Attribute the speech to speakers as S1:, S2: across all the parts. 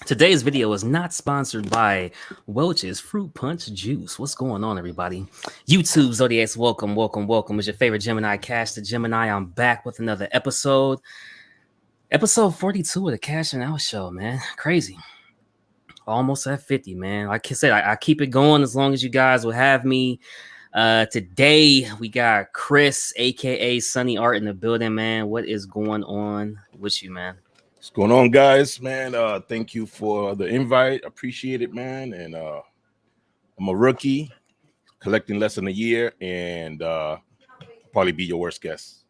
S1: Today's video is not sponsored by Welch's Fruit Punch Juice. What's going on, everybody? YouTube Zodiacs, welcome, welcome, welcome. It's your favorite Gemini, KashDaGemini. I'm back with another episode. Episode 42 of the Cash and Out Show, man. Crazy. Almost at 50, man. Like I said, I keep it going as long as you guys will have me. Today, we got Cris, a.k.a. Sunny Art, in the building, man. What is going on with you, man?
S2: What's going on, guys? Man, thank you for the invite. Appreciate it, man. And I'm a rookie, collecting less than a year, and probably be your worst guest.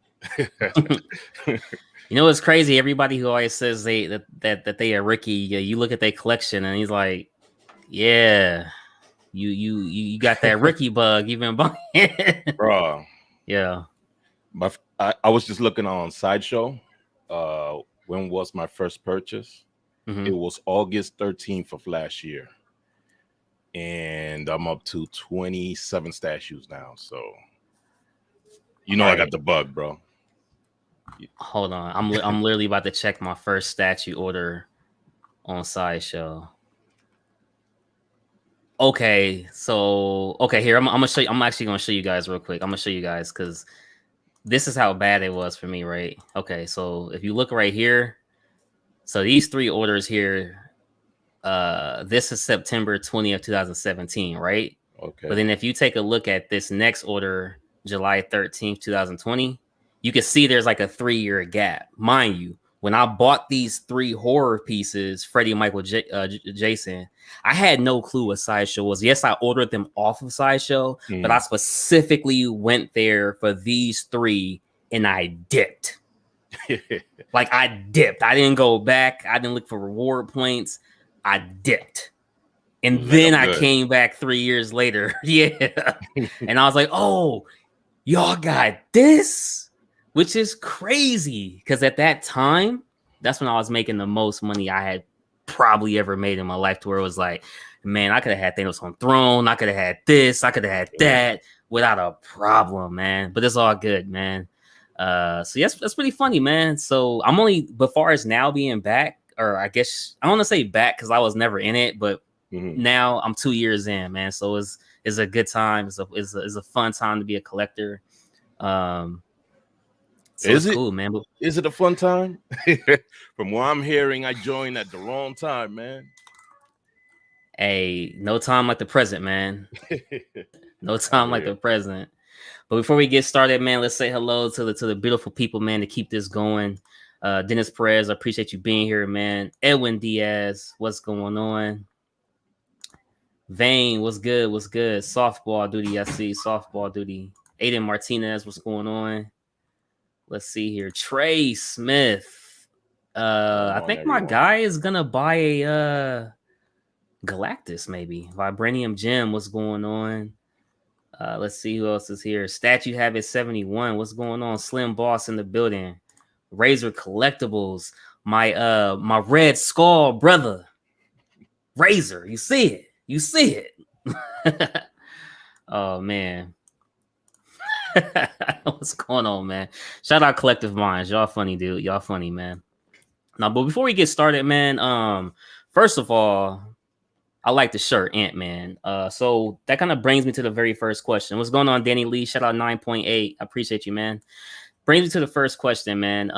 S1: You know what's crazy? Everybody who always says that they are rookie, you look at their collection and he's like, "Yeah, you got that rookie bug. You've been buying."
S2: Bro.
S1: Yeah.
S2: But I was just looking on Sideshow. When was my first purchase?
S1: Mm-hmm.
S2: It was August 13th of last year. And I'm up to 27 statues now. So, you know, I got the bug, bro.
S1: Hold on. I'm literally about to check my first statue order on Sideshow. Okay, so here I'm gonna show you. I'm actually gonna show you guys real quick. I'm gonna show you guys because this is how bad it was for me, right? Okay, so if you look right here, so these three orders here, this is September 20th, 2017, right?
S2: Okay.
S1: But then if you take a look at this next order, July 13th, 2020, you can see there's like a 3-year gap. Mind you, when I bought these 3 horror pieces, Freddie, Michael, Jason, I had no clue what Sideshow was. Yes, I ordered them off of Sideshow, but I specifically went there for these 3 and I dipped. Like I dipped. I didn't go back. I didn't look for reward points. I dipped. And then I came back 3 years later. Yeah. And I was like, oh, y'all got this? Which is crazy. Because at that time, that's when I was making the most money I had probably ever made in my life, to where it was like, man, I could have had Thanos on throne. I could have had this. I could have had that without a problem, man. But it's all good, man. So yes, that's pretty funny, man. So I'm only, but far as now being back, or I guess I want to say back because I was never in it, but now I'm 2 years in, man. So it's a good time. It's a fun time to be a collector. So is it cool, man? But
S2: is it a fun time? From what I'm hearing, I joined at the wrong time, man.
S1: Hey, no time like the present, man. No time like the present. But before we get started, man, let's say hello to the beautiful people, man, to keep this going. Dennis Perez, I appreciate you being here, man. Edwin Diaz, what's going on? Vane, what's good? What's good? Softball duty, I see. Softball duty. Aiden Martinez, what's going on? Let's see here. Trey Smith. I think my guy is gonna buy a Galactus, maybe. Vibranium Gem, what's going on? Let's see who else is here. Statue Habit 71. What's going on? Slim Boss in the building. Razor Collectibles. My Red Skull brother. Razor. You see it. You see it. Oh man. What's going on, man? Shout out Collective Minds. Y'all funny, dude. Y'all funny, man. Now, but before we get started, man, first of all, I like the shirt, Ant-Man. So that kind of brings me to the very first question. What's going on, Danny Lee? Shout out 9.8. I appreciate you, man. Brings me to the first question, man.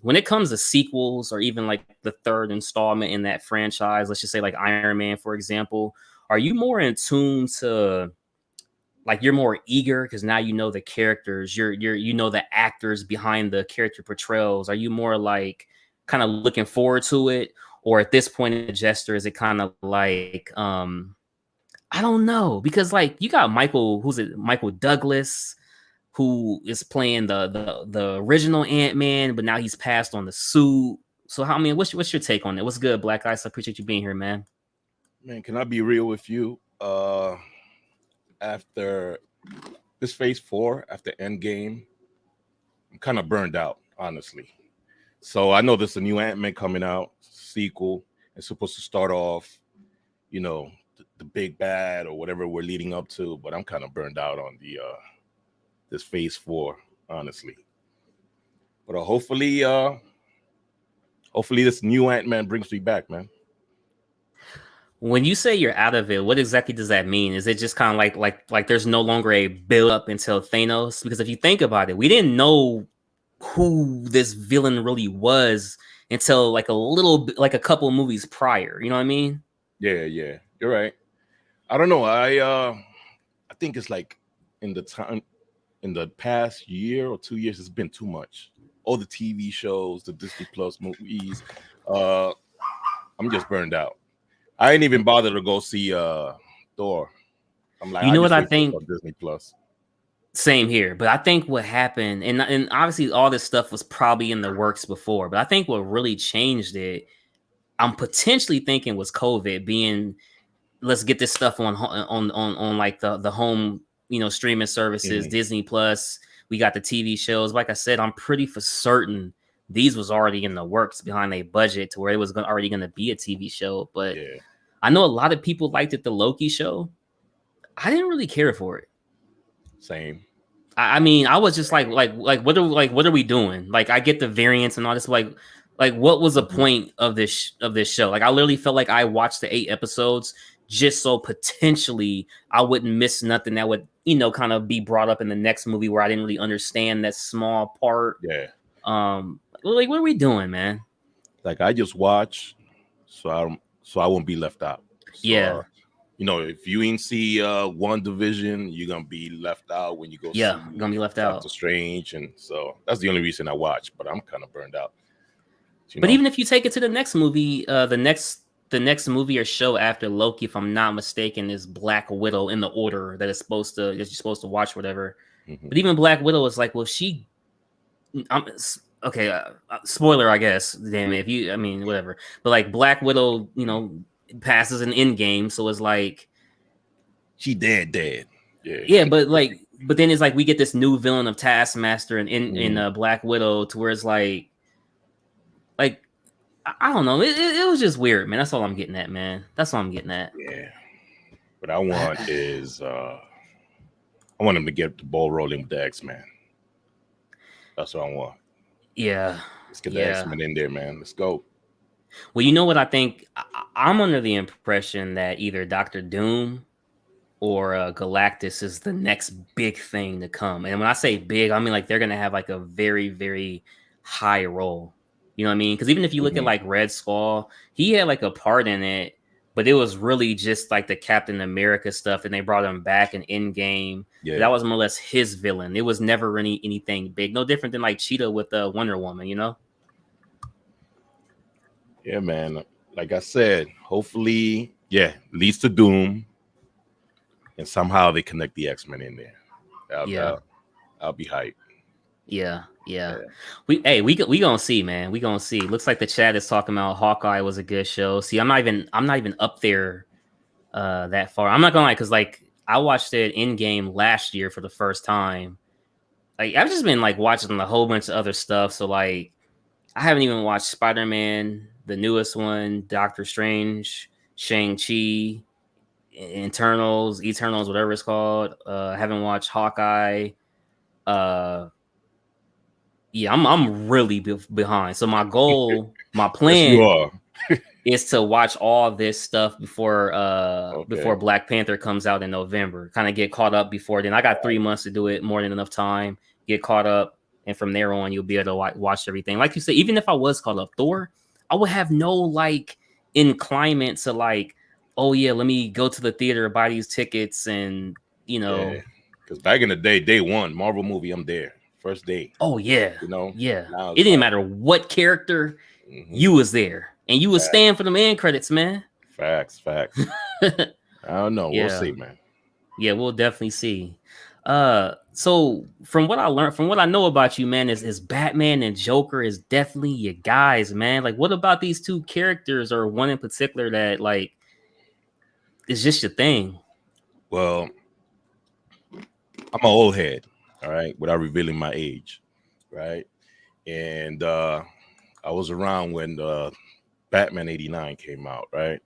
S1: When it comes to sequels or even like the third installment in that franchise, let's just say like Iron Man, for example, are you more in tune to, like, you're more eager because now you know the characters, you know the actors behind the character portrayals? Are you more like kind of looking forward to it? Or at this point in the gesture, is it kind of like, I don't know, because like you got Michael Douglas, who is playing the original Ant-Man, but now he's passed on the suit. So I mean, what's your take on it? What's good, Black Ice? I appreciate you being here, man.
S2: Man, can I be real with you? After this phase 4, after Endgame, I'm kind of burned out, honestly. So I know there's a new Ant-Man coming out, sequel. It's supposed to start off, you know, the big bad or whatever we're leading up to. But I'm kind of burned out on the this phase 4, honestly. But hopefully this new Ant-Man brings me back, man.
S1: When you say you're out of it, what exactly does that mean? Is it just kind of like there's no longer a build up until Thanos? Because if you think about it, we didn't know who this villain really was until like a little bit, like a couple of movies prior. You know what I mean?
S2: Yeah, you're right. I don't know. I think it's like in the past year or 2 years, it's been too much. All the TV shows, the Disney Plus movies. I'm just burned out. I ain't even bothered to go see Thor. I'm like,
S1: You
S2: I
S1: know what
S2: just
S1: I
S2: wait for it
S1: think?
S2: on Disney Plus.
S1: Same here, but I think what happened, and obviously all this stuff was probably in the works before, but I think what really changed it, I'm potentially thinking was COVID being, let's get this stuff on like the home, streaming services, Disney Plus. We got the TV shows. Like I said, I'm pretty for certain these was already in the works behind a budget to where it was already going to be a TV show. But
S2: Yeah,
S1: I know a lot of people liked it, the Loki show. I didn't really care for it.
S2: same.
S1: I mean, I was just like what are we doing? Like, I get the variants and all this, like what was the point of this show? Like, I literally felt like I watched the 8 episodes just so potentially I wouldn't miss nothing that would kind of be brought up in the next movie where I didn't really understand that small part.
S2: Yeah.
S1: Like, what are we doing, man?
S2: Like, I just watch so I won't be left out. So,
S1: Yeah.
S2: If you ain't see one division, you're gonna be left out when you go see
S1: gonna be left
S2: Doctor
S1: out.
S2: Strange, and so that's the only reason I watch. But I'm kind of burned out.
S1: But even if you take it to the next movie, the next movie or show after Loki, if I'm not mistaken, is Black Widow in the order that you're supposed to watch, whatever. But even Black Widow is like, well, okay, spoiler, I guess. Damn it, whatever. But like Black Widow, passes an Endgame, so it's like
S2: she dead.
S1: Yeah, but then it's like we get this new villain of Taskmaster in Black Widow, to where it's like I don't know. It was just weird, man. That's all I'm getting at, man. That's all I'm getting at.
S2: Yeah. What I want is I want him to get the ball rolling with the X-Men. That's what I want.
S1: Yeah.
S2: Let's get the X-Men in there, man. Let's go.
S1: Well, you know what I think? I'm under the impression that either Doctor Doom or Galactus is the next big thing to come. And when I say big, I mean like they're gonna have like a very, very high role. You know what I mean? Because even if you look at like Red Skull, he had like a part in it, but it was really just like the Captain America stuff, and they brought him back in Endgame. Yeah. That was more or less his villain. It was never anything big. No different than like Cheetah with Wonder Woman,
S2: Yeah, man. Like I said, hopefully, leads to Doom, and somehow they connect the X-Men in there. I'll be hyped.
S1: Yeah. We gonna see, man. We gonna see. Looks like the chat is talking about Hawkeye was a good show. See, I'm not even up there that far. I'm not gonna lie, because like I watched it in game last year for the first time. Like, I've just been like watching a whole bunch of other stuff. So like I haven't even watched Spider-Man, the newest one, Doctor Strange, Shang-Chi, Eternals, whatever it's called. I haven't watched Hawkeye. Yeah, I'm really behind. So my goal, my plan is to watch all this stuff before Black Panther comes out in November. Kind of get caught up before then. I got 3 months to do it, more than enough time. Get caught up, and from there on, you'll be able to watch everything. Like you said, even if I was caught up, Thor, I would have no like inclination to like, oh yeah, let me go to the theater, buy these tickets, and
S2: because back in the day one, Marvel movie, I'm there. First day.
S1: Oh yeah.
S2: Yeah.
S1: It didn't matter what character you was there, and you would stand for the end credits, man.
S2: Facts. I don't know. We'll see, man.
S1: Yeah, we'll definitely see. So from what I learned, from what I know about you, man, is Batman and Joker is definitely your guys, man. Like, what about these two characters, or one in particular, that like is just your thing?
S2: Well, I'm an old head. All right, without revealing my age, right? And I was around when Batman '89 came out, right?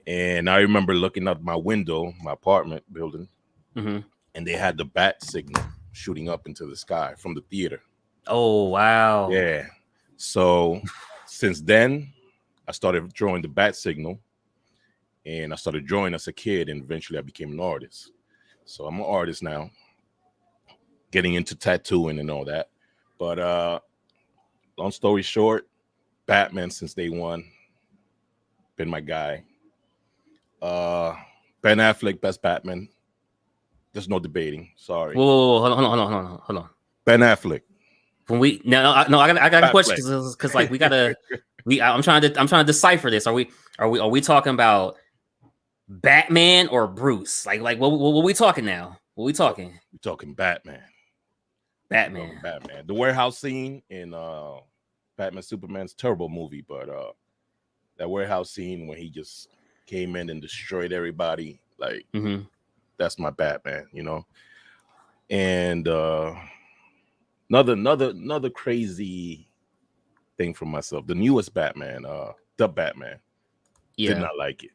S2: And I remember looking out my window, my apartment building, and they had the bat signal shooting up into the sky from the theater.
S1: Oh, wow.
S2: Yeah. So since then, I started drawing the bat signal, and I started drawing as a kid, and eventually I became an artist. So I'm an artist now, getting into tattooing and all that. But long story short, Batman since day one, been my guy. Ben Affleck, best Batman. There's no debating. Sorry.
S1: Whoa, hold on.
S2: Ben Affleck.
S1: When we I got a question because like I'm trying to decipher this. Are we talking about Batman or Bruce? Like what we talking now? What we talking?
S2: We're talking Batman.
S1: Batman.
S2: The warehouse scene in Batman Superman's terrible movie, but that warehouse scene when he just came in and destroyed everybody, like that's my Batman, you know. And another crazy thing from myself, the newest Batman, the Batman, did not like it.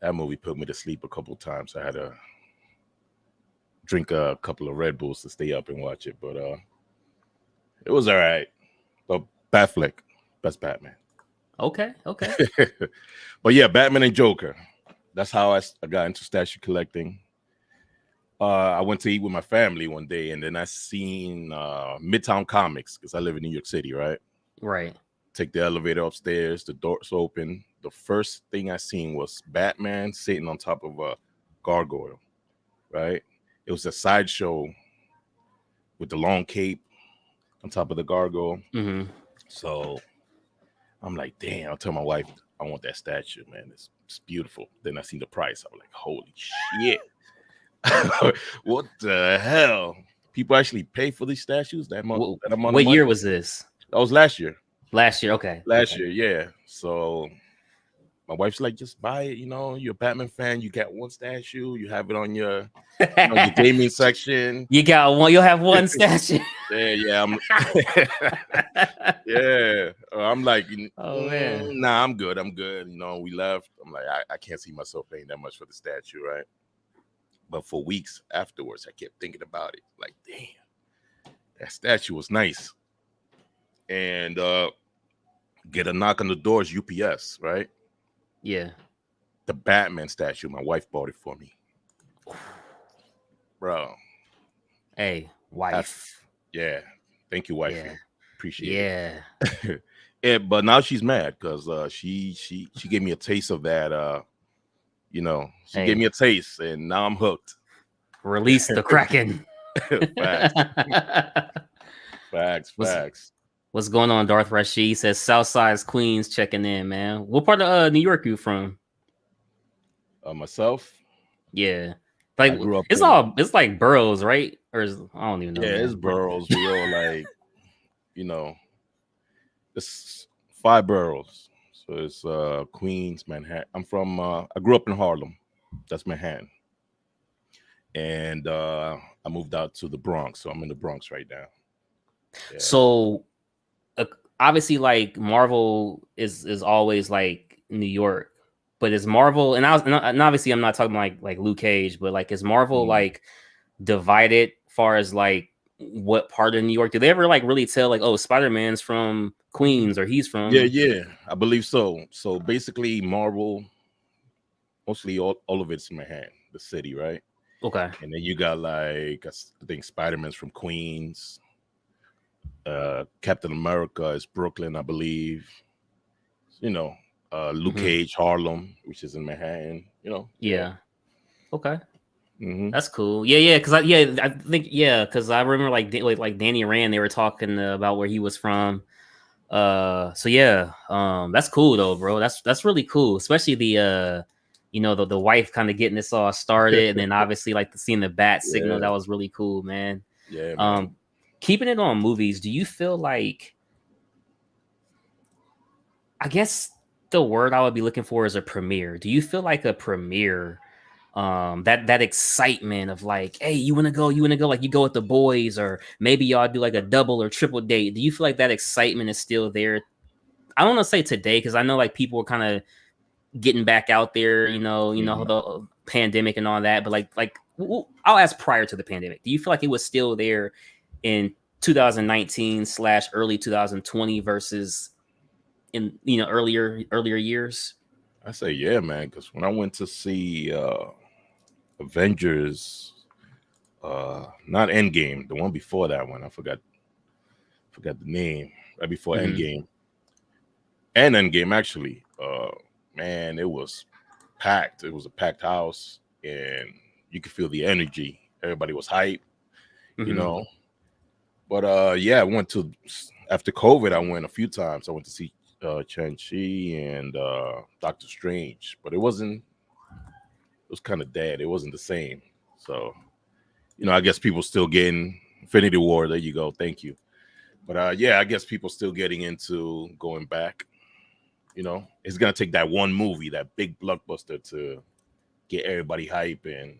S2: That movie put me to sleep a couple times. I had to drink a couple of Red Bulls to stay up and watch it, but it was all right. But Batfleck, best Batman.
S1: Okay.
S2: But yeah, Batman and Joker. That's how I got into statue collecting. I went to eat with my family one day, and then I seen Midtown Comics because I live in New York City, right?
S1: Right.
S2: Take the elevator upstairs, the doors open. The first thing I seen was Batman sitting on top of a gargoyle, right? It was a sideshow with the long cape on top of the gargoyle. So I'm like, damn, I'll tell my wife I want that statue, man. It's beautiful. Then I seen the price. I was like, holy shit. What the hell? People actually pay for these statues that month?
S1: What year was this?
S2: That was last year.
S1: Last year, okay.
S2: Last year, yeah. So my wife's like, just buy it. You know, you're a Batman fan. You got one statue. You have it on your gaming section.
S1: You got one. You'll have one statue.
S2: Yeah. Yeah. I'm like,
S1: oh man,
S2: nah, I'm good. You know, we left. I'm like, I can't see myself paying that much for the statue, right? But for weeks afterwards, I kept thinking about it. Like, damn, that statue was nice. And get a knock on the doors, UPS, right?
S1: Yeah.
S2: The Batman statue, my wife bought it for me. Bro.
S1: Hey, wife.
S2: Yeah. Thank you, wife.
S1: Yeah.
S2: Appreciate it. Yeah, but now she's mad because she gave me a taste of that. You know, she gave me a taste, and now I'm hooked.
S1: Release the Kraken.
S2: Facts.
S1: What's going on, Darth Rashid? Says Southside Queens checking in, man. What part of New York you from?
S2: Myself.
S1: Yeah, like I grew up it's like boroughs, right? Or I don't even know.
S2: Yeah, it's boroughs. We all like, you know, it's 5 boroughs. So it's Queens, Manhattan. I grew up in Harlem. That's Manhattan. And I moved out to the Bronx. So I'm in the Bronx right now. Yeah.
S1: So obviously, like Marvel is always like New York, but is Marvel and obviously I'm not talking like Luke Cage, but like is Marvel like divided far as like what part of New York? Do they ever like really tell like, oh, Spider-Man's from Queens or he's from?
S2: Yeah, I believe so. So basically, Marvel, mostly all of it's Manhattan, the city, right?
S1: Okay.
S2: And then you got like I think Spider-Man's from Queens. Captain America is Brooklyn, I believe. You know, Luke Cage, Harlem, which is in Manhattan. You know.
S1: Yeah. Okay. That's cool. Yeah. Because I remember like Danny Rand, they were talking about where he was from. So yeah, that's cool though, bro. That's really cool, especially the the wife kind of getting this all started, and then obviously like seeing the bat signal. That was really cool, man.
S2: Yeah. Man.
S1: Keeping it on movies, do you feel like, I guess the word I would be looking for is a premiere. Do you feel like a premiere, that excitement of like, hey, you want to go, like you go with the boys, or maybe y'all do like a double or triple date. Do you feel like that excitement is still there? I don't want to say today, because I know like people are kind of getting back out there, the pandemic and all that, but like I'll ask prior to the pandemic, do you feel like it was still there in 2019/early 2020 versus in earlier years?
S2: I say yeah, man. Because when I went to see Avengers, not Endgame, the one before that one, I forgot the name. Right before Endgame, and Endgame actually. Man, it was packed. It was a packed house, and you could feel the energy. Everybody was hype, you know. But yeah, I went to after COVID. I went a few times. I went to see Shang-Chi and Doctor Strange, but it wasn't. It was kind of dead. It wasn't the same. So, I guess people still getting Infinity War. There you go. Thank you. But yeah, I guess people still getting into going back. It's gonna take that one movie, that big blockbuster, to get everybody hype and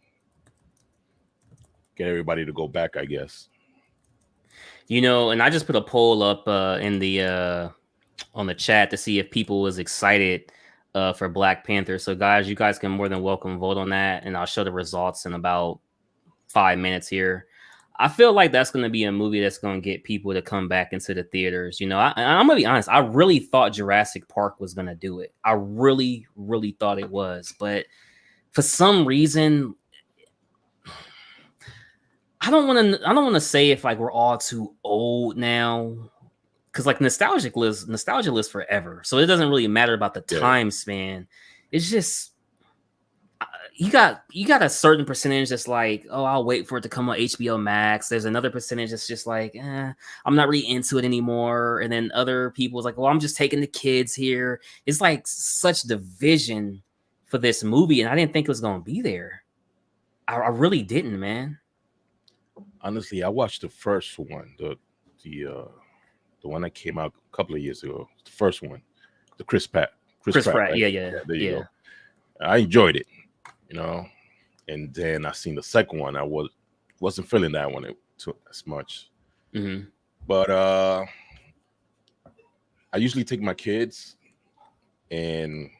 S2: get everybody to go back, I guess.
S1: And I just put a poll up in the on the chat to see if people was excited for Black Panther. So guys, you guys can more than welcome vote on that, and I'll show the results in about 5 minutes here. I feel like that's going to be a movie that's going to get people to come back into the theaters. I'm going to be honest. I really thought Jurassic Park was going to do it. I really, really thought it was. But for some reason, I don't want to say if like we're all too old now, because like nostalgia lives forever. So it doesn't really matter about the time span. It's just you got a certain percentage that's like, oh, I'll wait for it to come on HBO Max. There's another percentage that's just like, I'm not really into it anymore. And then other people's like, well, I'm just taking the kids here. It's like such division for this movie, and I didn't think it was gonna be there. I really didn't, man.
S2: Honestly, I watched the first one, the one that came out a couple of years ago. The first one, the Chris Pratt.
S1: Chris Pratt,
S2: right?
S1: Yeah.
S2: There you go. I enjoyed it, and then I seen the second one. I wasn't feeling that one as much. But I usually take my kids, and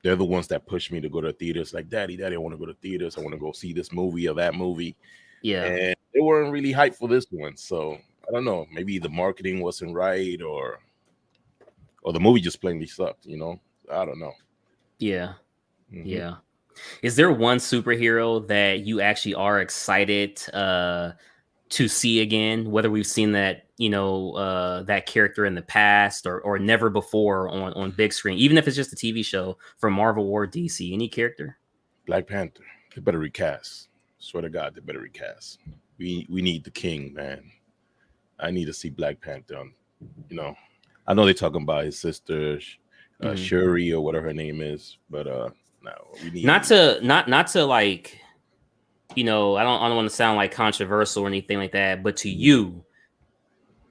S2: they're the ones that push me to go to theaters. Like, Daddy, I want to go to theaters. I want to go see this movie or that movie.
S1: Yeah.
S2: And they weren't really hyped for this one. So I don't know. Maybe the marketing wasn't right, or the movie just plainly sucked. I don't know.
S1: Yeah. Yeah. Is there one superhero that you actually are excited to see again? Whether we've seen that, that character in the past or never before on big screen, even if it's just a TV show from Marvel or DC, any character?
S2: Black Panther. They better recast. Swear to God, they better recast. We need the king, man. I need to see Black Panther. I know they're talking about his sister, Shuri, or whatever her name is, but no, we need
S1: not to like, I don't want to sound like controversial or anything like that, but to you,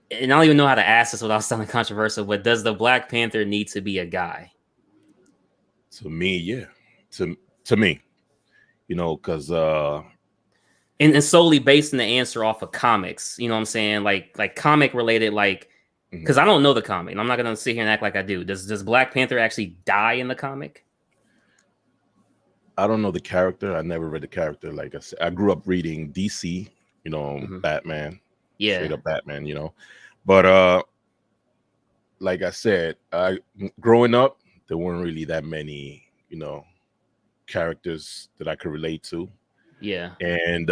S1: and I don't even know how to ask this without sounding controversial, but does the Black Panther need to be a guy?
S2: To me, yeah. To me, because
S1: and solely based on the answer off of comics, you know what I'm saying? Like comic related, like, because I don't know the comic, and I'm not gonna sit here and act like I do. Does Black Panther actually die in the comic?
S2: I don't know the character. I never read the character. Like I said, I grew up reading DC, Batman.
S1: Yeah.
S2: Straight up Batman, But like I said, growing up, there weren't really that many, characters that I could relate to.
S1: Yeah.
S2: And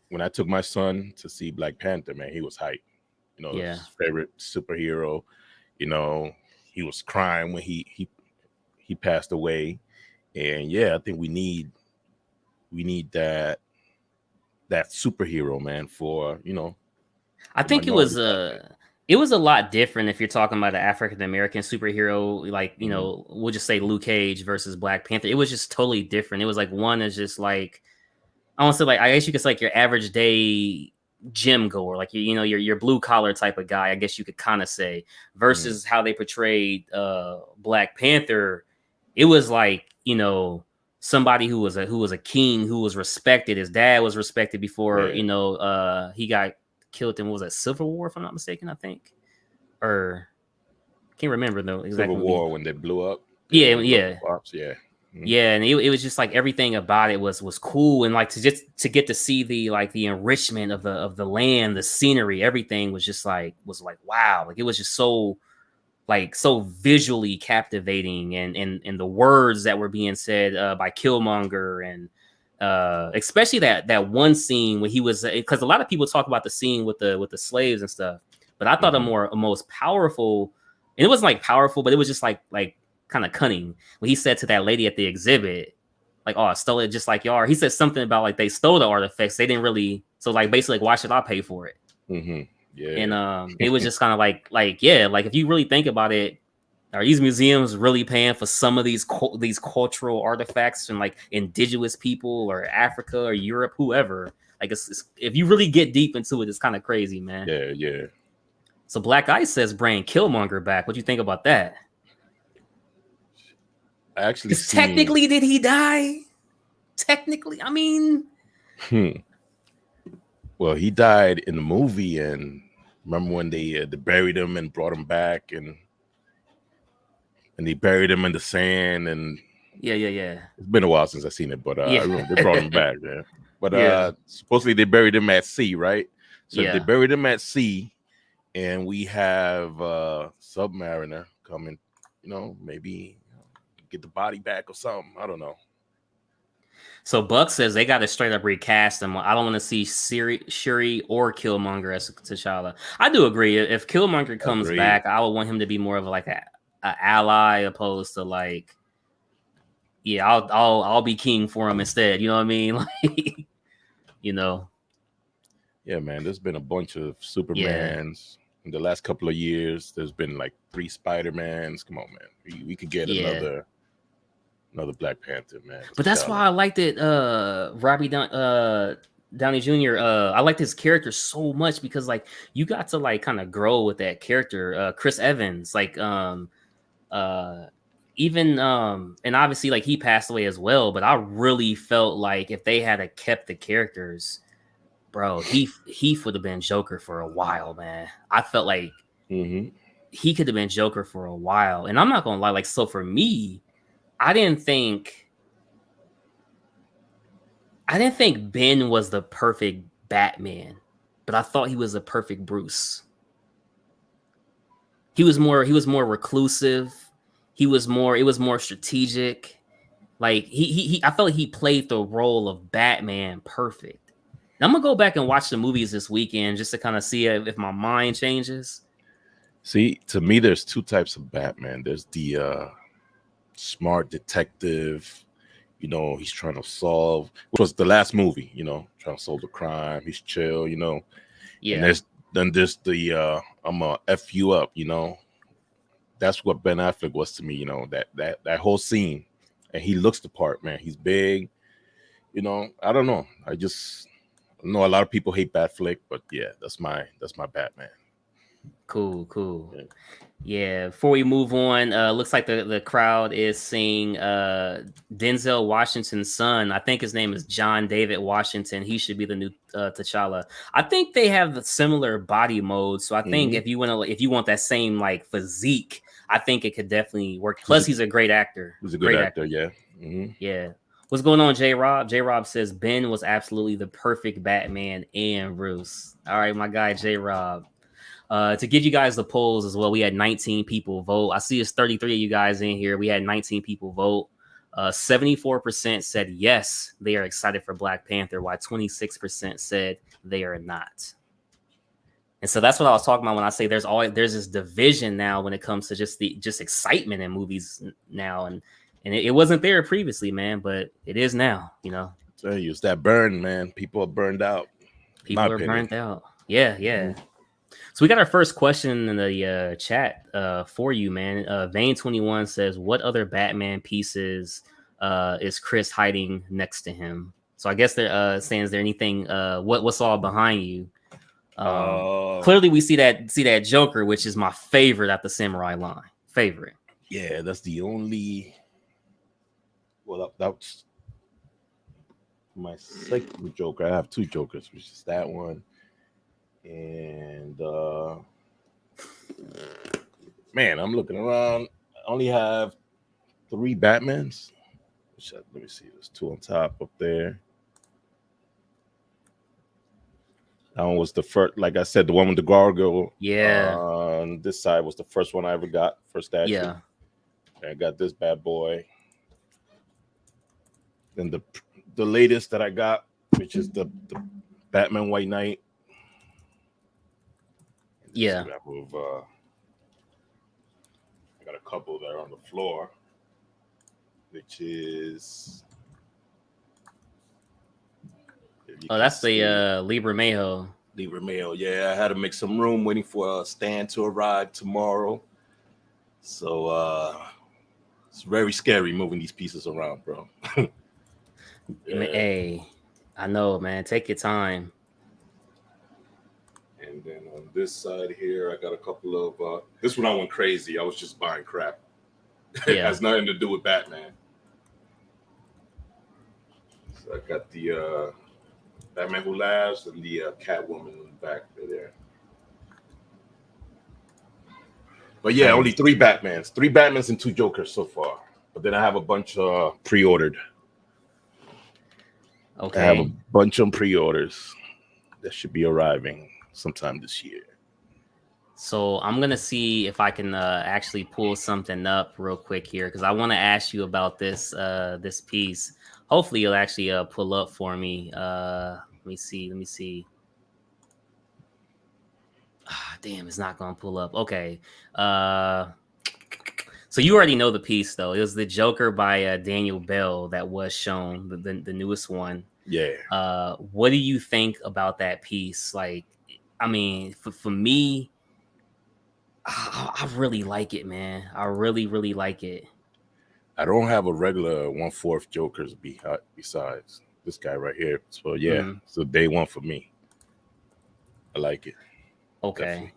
S2: when I took my son to see Black Panther, man, he was hyped. His favorite superhero. He was crying when he passed away. And yeah, I think we need that superhero, man, for
S1: I think it was a lot different if you're talking about an African American superhero, like we'll just say Luke Cage versus Black Panther. It was just totally different. It was like one is just like, I want to say, like, I guess you could say like your average day gym goer, like your blue collar type of guy, I guess you could kind of say, versus how they portrayed Black Panther. It was like, somebody who was a king, who was respected. His dad was respected before, he got killed in, what was that, Civil War, if I'm not mistaken, I think, or can't remember though exactly.
S2: Civil War when they blew up.
S1: Yeah.
S2: Yeah,
S1: and it was just like everything about it was cool, and like to get to see the enrichment of the land, the scenery, everything was like wow, like it was just so like so visually captivating, and the words that were being said by Killmonger, and especially that one scene when he was, because a lot of people talk about the scene with the slaves and stuff, but I thought a most powerful, and it wasn't like powerful, but it was just like kind of cunning when he said to that lady at the exhibit, like, "Oh, I stole it just like y'all." He said something about like they stole the artifacts, they didn't really, so like basically like, why should I pay for it?
S2: Yeah.
S1: And it was just kind of like yeah, like if you really think about it, are these museums really paying for some of these cultural artifacts from like indigenous people or Africa or Europe, whoever? Like it's if you really get deep into it, it's kind of crazy, man.
S2: Yeah.
S1: So Black Ice says bring Killmonger back. What do you think about that?
S2: I actually
S1: technically, did he die? Technically, I mean,
S2: well, he died in the movie, and remember when they buried him and brought him back, and they buried him in the sand, and
S1: yeah.
S2: It's been a while since I've seen it, but I remember they brought him back. Yeah, but supposedly they buried him at sea, right? So if they buried him at sea, and we have Submariner coming, maybe get the body back or something. I don't know.
S1: So Buck says they got to straight up recast him. I don't want to see Shuri or Killmonger as T'Challa. I do agree. If Killmonger comes back, I would want him to be more of like a ally opposed to like, yeah, I'll be king for him instead. You know what I mean? Like,
S2: Yeah, man. There's been a bunch of Supermans in the last couple of years. There's been like 3 Spider-Mans. Come on, man. We could get another Black Panther, man.
S1: But that's why I liked it. Robbie Downey Jr. I liked his character so much because like you got to like kind of grow with that character. Chris Evans, like even and obviously like he passed away as well. But I really felt like if they had kept the characters, bro, Heath would have been Joker for a while, man. I felt like he could have been Joker for a while, and I'm not gonna lie. Like, so for me, I didn't think Ben was the perfect Batman, but I thought he was the perfect Bruce. He was more reclusive. It was more strategic. Like he I felt like he played the role of Batman perfect. Now, I'm gonna go back and watch the movies this weekend just to kind of see if my mind changes.
S2: See, to me, there's 2 types of Batman. There's the smart detective, he's trying to solve, which was the last movie, trying to solve the crime. He's chill,
S1: Yeah.
S2: And there's the I'm gonna F you up, That's what Ben Affleck was to me, that whole scene. And he looks the part, man. He's big, I don't know. I know a lot of people hate Batfleck, but yeah, that's my Batman.
S1: Cool. Yeah, before we move on, looks like the crowd is seeing Denzel Washington's son. I think his name is John David Washington. He should be the new T'Challa. I think they have the similar body mode, so I think if you want that same like physique, I think it could definitely work. Plus, he's a great actor.
S2: He's a good actor, yeah.
S1: Yeah. What's going on, J Rob? J Rob says Ben was absolutely the perfect Batman and Bruce. All right, my guy J Rob. To give you guys the polls as well, we had 19 people vote. I see it's 33 of you guys in here. We had 19 people vote. 74% said yes, they are excited for Black Panther, while 26% said they are not. And so that's what I was talking about when I say there's this division now when it comes to just excitement in movies now, and it wasn't there previously, man, but it is now.
S2: So it's that burn, man. People are burned out.
S1: People are burnt out. Yeah. So we got our first question in the chat for you, man. Vane21 says, what other Batman pieces is Cris hiding next to him? So I guess they're saying, is there anything, what's all behind you? Clearly we see that Joker, which is my favorite at the Samurai line. Favorite.
S2: Yeah, that's the only... Well, that's my second Joker. I have 2 Jokers, which is that one. And man, I'm looking around. I only have 3 Batmans. Let me see. There's 2 on top up there. That one was the first, like I said, the one with the gargoyle.
S1: Yeah.
S2: On this side was the first one I ever got, first statue.
S1: Yeah.
S2: And I got this bad boy. Then the latest that I got, which is the Batman White Knight.
S1: Yeah.
S2: I got a couple that are on the floor, which is.
S1: Oh, that's the Libra Mayo.
S2: Libra Mayo. Yeah, I had to make some room waiting for Stan to arrive tomorrow. So it's very scary moving these pieces around, bro.
S1: Yeah. Hey, I know, man. Take your time.
S2: And then on this side here, I got a couple of. This one I went crazy. I was just buying crap.
S1: Yeah.
S2: It has nothing to do with Batman. So I got the Batman Who Laughs and the Catwoman in the back there. But yeah, only 3 Batmans. 3 Batmans and 2 Jokers so far. But then I have a bunch pre-ordered.
S1: Okay.
S2: I have a bunch of pre-orders that should be arriving sometime this year.
S1: So I'm gonna see if I can actually pull something up real quick here, because I want to ask you about this this piece. Hopefully you'll actually pull up for me. Let me see. Damn, it's not gonna pull up. Okay. So you already know the piece though. It was the Joker by Daniel Bell that was shown, the newest one.
S2: Yeah.
S1: What do you think about that piece? Like, I mean, for me, I really like it, man. I really, really like it.
S2: I don't have a regular 1/4 Jokers besides this guy right here. So yeah, it's a day one for me. I like it.
S1: Okay.
S2: Definitely.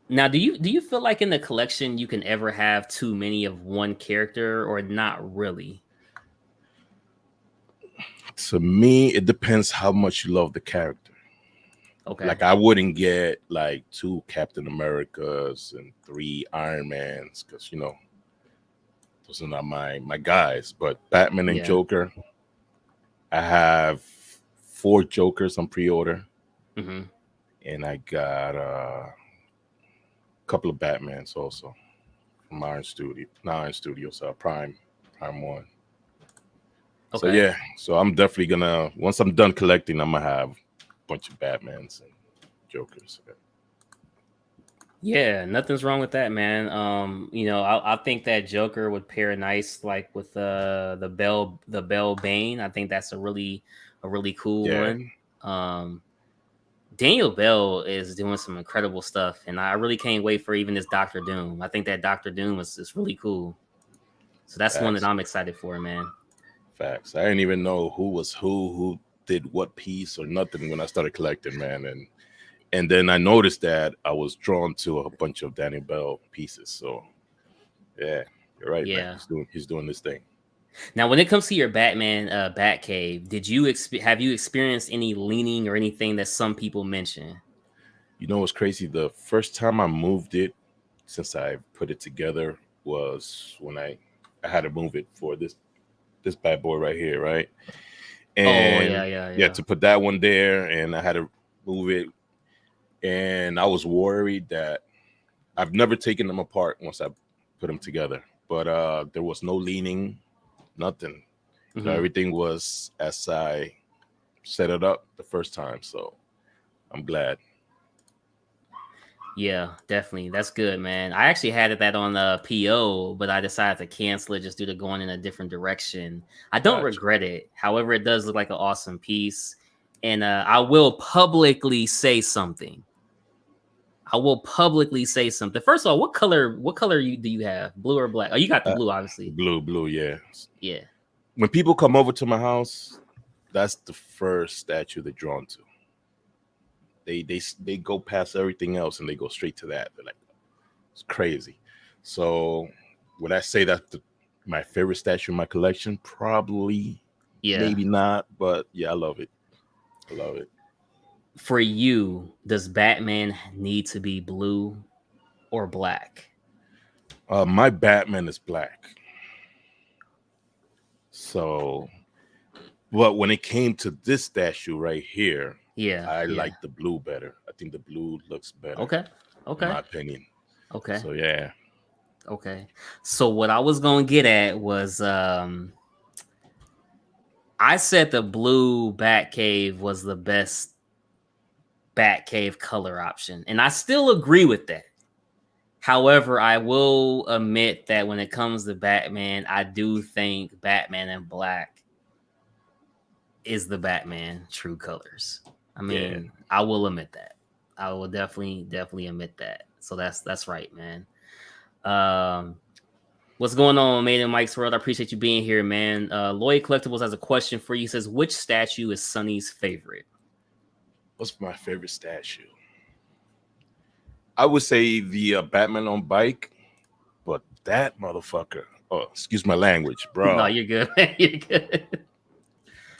S1: Now, do you feel like in the collection you can ever have too many of one character, or not really?
S2: To me, it depends how much you love the character.
S1: Okay.
S2: Like I wouldn't get like 2 Captain Americas and 3 Iron Mans, because those are not my guys. But Batman and Joker, I have 4 Jokers on pre-order, and I got a couple of Batmans also from Iron Studios, Prime One. Okay. So yeah, so I'm definitely gonna, once I'm done collecting, I'm gonna have a bunch of Batmans and Jokers.
S1: Yeah, nothing's wrong with that, man. I think that Joker would pair nice, like with the Bell Bane. I think that's a really cool one. Daniel Bell is doing some incredible stuff, and I really can't wait for even this Doctor Doom. I think that Doctor Doom is really cool. So that's one that I'm excited for, man.
S2: Facts. I didn't even know who did what piece or nothing when I started collecting, man. And then I noticed that I was drawn to a bunch of Daniel Bell pieces. So yeah, you're right.
S1: Yeah,
S2: man. He's doing this thing.
S1: Now, when it comes to your Batman Batcave, have you experienced any leaning or anything that some people mention?
S2: You know what's crazy? The first time I moved it, since I put it together, was when I had to move it for this bad boy right here, right? And yeah, to put that one there, and I had to move it, and I was worried that I've never taken them apart once I put them together, but there was no leaning, nothing. Everything was as I set it up the first time, so I'm glad.
S1: Yeah, definitely. That's good, man. I actually had that on the PO, but I decided to cancel it just due to going in a different direction. I don't regret it. However, it does look like an awesome piece. And I will publicly say something. First of all, what color do you have? Blue or black? Oh, you got the blue, obviously.
S2: Blue, yeah.
S1: Yeah.
S2: When people come over to my house, that's the first statue they're drawn to. They go past everything else and they go straight to that. They're like, it's crazy. So would I say that's my favorite statue in my collection? Probably. Yeah. Maybe not, but yeah, I love it.
S1: For you, does Batman need to be blue or black?
S2: My Batman is black. So, but when it came to this statue right here,
S1: Yeah.
S2: I like the blue better. I think the blue looks better.
S1: Okay.
S2: In
S1: Okay.
S2: my opinion.
S1: Okay.
S2: So yeah.
S1: Okay. So what I was gonna get at was I said the blue Batcave was the best Batcave color option, and I still agree with that. However, I will admit that when it comes to Batman, I do think Batman in black is the Batman true colors. I mean, I will admit that. I will definitely admit that. So that's right, man. What's going on, Made in Mike's World? I appreciate you being here, man. Lloyd Collectibles has a question for you. He says, which statue is Sonny's favorite?
S2: What's my favorite statue? I would say the Batman on bike, but that motherfucker. Oh, excuse my language, bro.
S1: No, you're good, man. You're good.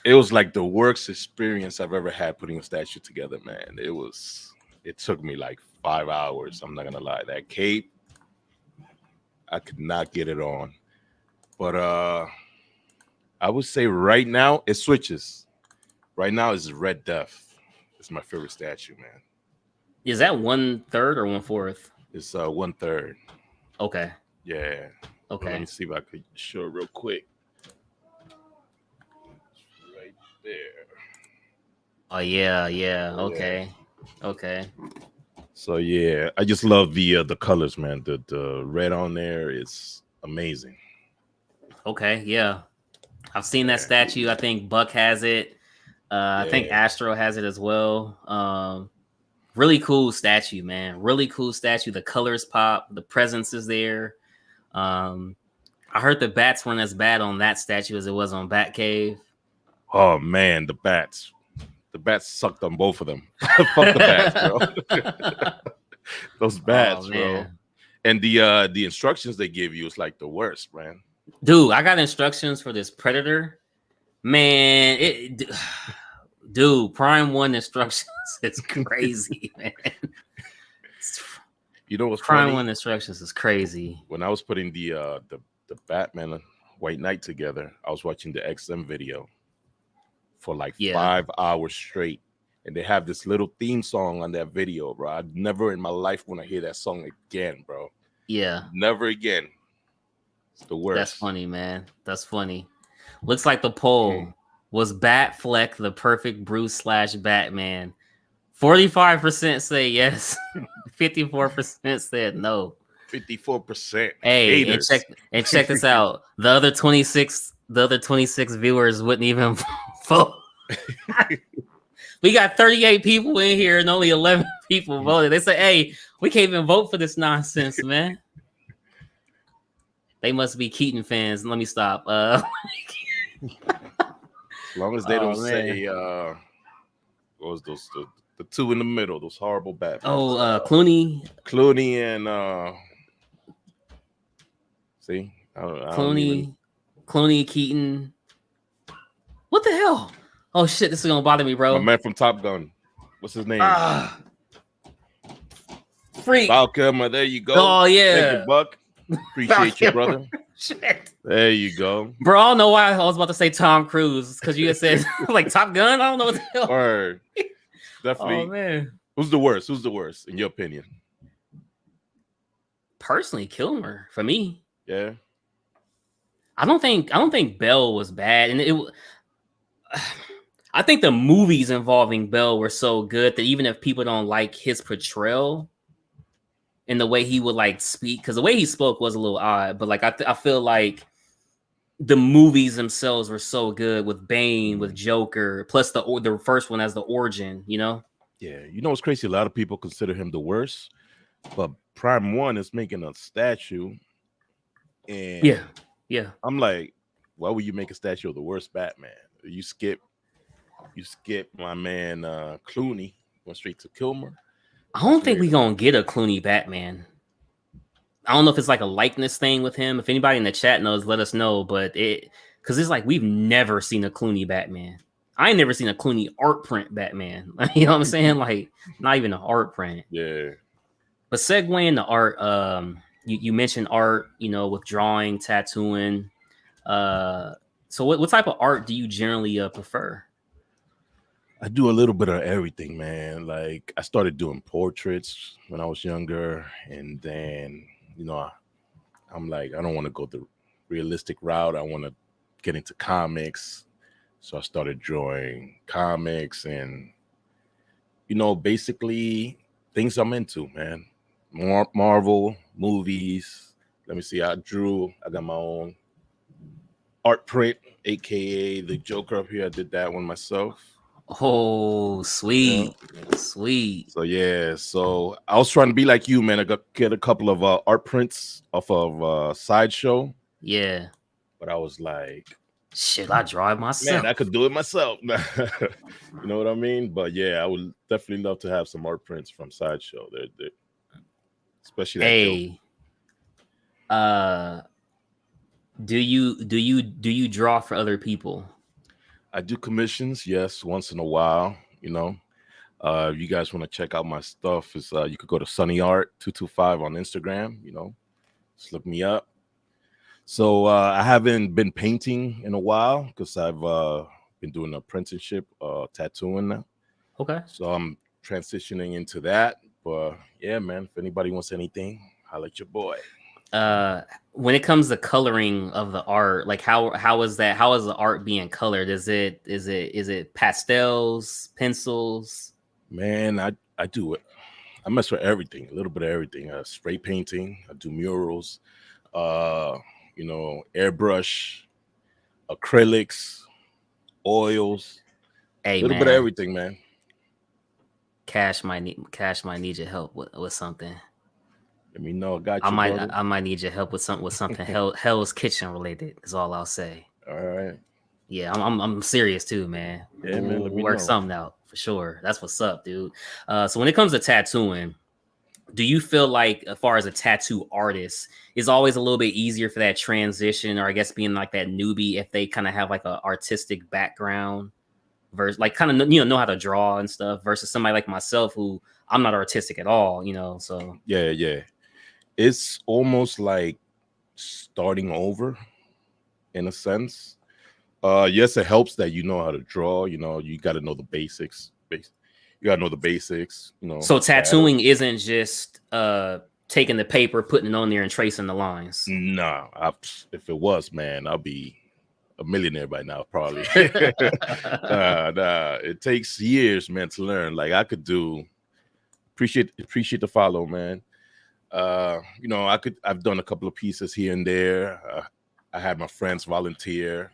S2: It was like the worst experience I've ever had putting a statue together, man. It took me like 5 hours. I'm not gonna lie. That cape, I could not get it on. But I would say right now it switches. Right now is Red Death. It's my favorite statue, man.
S1: Is that 1/3 or 1/4?
S2: It's 1/3.
S1: Okay.
S2: Yeah.
S1: Okay.
S2: Let me see if I could show it real quick. Right there.
S1: Oh yeah. Okay. Yeah. Okay.
S2: So yeah, I just love the colors, man. The red on there is amazing.
S1: Okay. Yeah. I've seen that statue. I think Buck has it. I think Astro has it as well. Really cool statue, man. Really cool statue. The colors pop. The presence is there. I heard the bats weren't as bad on that statue as it was on Batcave.
S2: Oh man, the bats sucked on both of them. Fuck the bats, bro. Those bats, bro. And the instructions they give you is like the worst, man.
S1: Dude, I got instructions for this Predator. Man, dude, Prime 1 instructions. It's crazy, man.
S2: You know what's
S1: Prime
S2: funny?
S1: 1 instructions is crazy.
S2: When I was putting the Batman White Knight together, I was watching the XM video for like 5 hours straight. And they have this little theme song on that video, bro. I never in my life want to hear that song again, bro.
S1: Yeah.
S2: Never again. It's the worst.
S1: That's funny, man. That's funny. Looks like the poll was Batfleck the perfect Bruce/Batman. 45% say yes. 54% said no.
S2: 54%.
S1: Hey, and check this out. The other 26 viewers wouldn't even vote. We got 38 people in here and only 11 people voted. They say, hey, we can't even vote for this nonsense, man. They must be Keaton fans. Let me stop.
S2: As long as they don't say what was those the two in the middle, those horrible Batmans.
S1: Clooney
S2: and see,
S1: Clooney, Keaton. What the hell? Oh shit, this is gonna bother me, bro.
S2: My man from Top Gun. What's his name?
S1: Freak.
S2: Val Kilmer, there you go.
S1: Oh yeah.
S2: Thank you, Buck. Appreciate you, brother.
S1: Shit.
S2: There you go.
S1: Bro, I don't know why I was about to say Tom Cruise because you had said like Top Gun. I don't know what the hell.
S2: Or definitely.
S1: Oh man.
S2: Who's the worst? Who's the worst in your opinion?
S1: Personally, Kilmer for me.
S2: Yeah.
S1: I don't think Bell was bad, and I think the movies involving Bell were so good that even if people don't like his portrayal and the way he would like speak, because the way he spoke was a little odd, but like I feel like the movies themselves were so good with Bane, with Joker, plus the first one as the origin, you know?
S2: Yeah, you know what's crazy? A lot of people consider him the worst, but Prime 1 is making a statue, and
S1: yeah,
S2: I'm like, why would you make a statue of the worst Batman? You skip my man Clooney, went straight to Kilmer.
S1: I don't think we're gonna get a Clooney Batman. I don't know if it's like a likeness thing with him. If anybody in the chat knows, let us know. But because it's like we've never seen a Clooney Batman. I ain't never seen a Clooney art print Batman. You know what I'm saying? Like not even an art print.
S2: Yeah.
S1: But segueing to art, you mentioned art, you know, with drawing, tattooing. So what type of art do you generally prefer?
S2: I do a little bit of everything, man. Like I started doing portraits when I was younger, and then you know I'm like I don't want to go the realistic route. I want to get into comics, so I started drawing comics and basically things I'm into, man. Marvel movies. Let me see. I got my own art print, aka the Joker up here. I did that one myself.
S1: Oh,
S2: Yeah.
S1: sweet, sweet.
S2: So yeah, so I was trying to be like you, man. I got get a couple of art prints off of Sideshow,
S1: Yeah.
S2: but I was like,
S1: Shit, I draw it
S2: man,
S1: myself.
S2: I could do it myself. You know what I mean? But yeah, I would definitely love to have some art prints from Sideshow. They're especially that Joker.
S1: Hey, do you draw for other people?
S2: I do commissions, yes, once in a while. If you guys want to check out my stuff, is you could go to Sunny Art 225 on Instagram. Just look me up. So I haven't been painting in a while because I've been doing an apprenticeship, tattooing now.
S1: Okay.
S2: So I'm transitioning into that. But yeah, man, if anybody wants anything, holla at your boy.
S1: When it comes to coloring of the art, like how is that? How is the art being colored? Is it pastels, pencils?
S2: Man, I do it. I mess with everything, a little bit of everything. Spray painting, I do murals, uh, airbrush, acrylics, oils, a
S1: Hey
S2: little bit of
S1: man,
S2: everything, man.
S1: Cash might need your help with something.
S2: Let me know. I got
S1: I
S2: you,
S1: might
S2: brother.
S1: I might need your help with something Hell's Kitchen related. Is all I'll say.
S2: All right.
S1: Yeah, I'm serious too, man.
S2: Yeah, man. Let
S1: We'll
S2: me
S1: work
S2: know.
S1: something out for sure. That's what's up, dude. So when it comes to tattooing, do you feel like, as far as a tattoo artist, is always a little bit easier for that transition, or I guess being like that newbie, if they kind of have like an artistic background, versus like kind of know how to draw and stuff, versus somebody like myself who I'm not artistic at all, So
S2: Yeah. It's almost like starting over in a sense. Yes, it helps that you know how to draw. You got to know the basics. You got to know the basics.
S1: So
S2: Shadow.
S1: tattooing isn't just taking the paper, putting it on there, and tracing the lines.
S2: Nah, if it was, man, I'll be a millionaire by now, probably. Nah. It takes years, man, to learn. Like I could do. Appreciate the follow, man. I've done a couple of pieces here and there. I had my friends volunteer.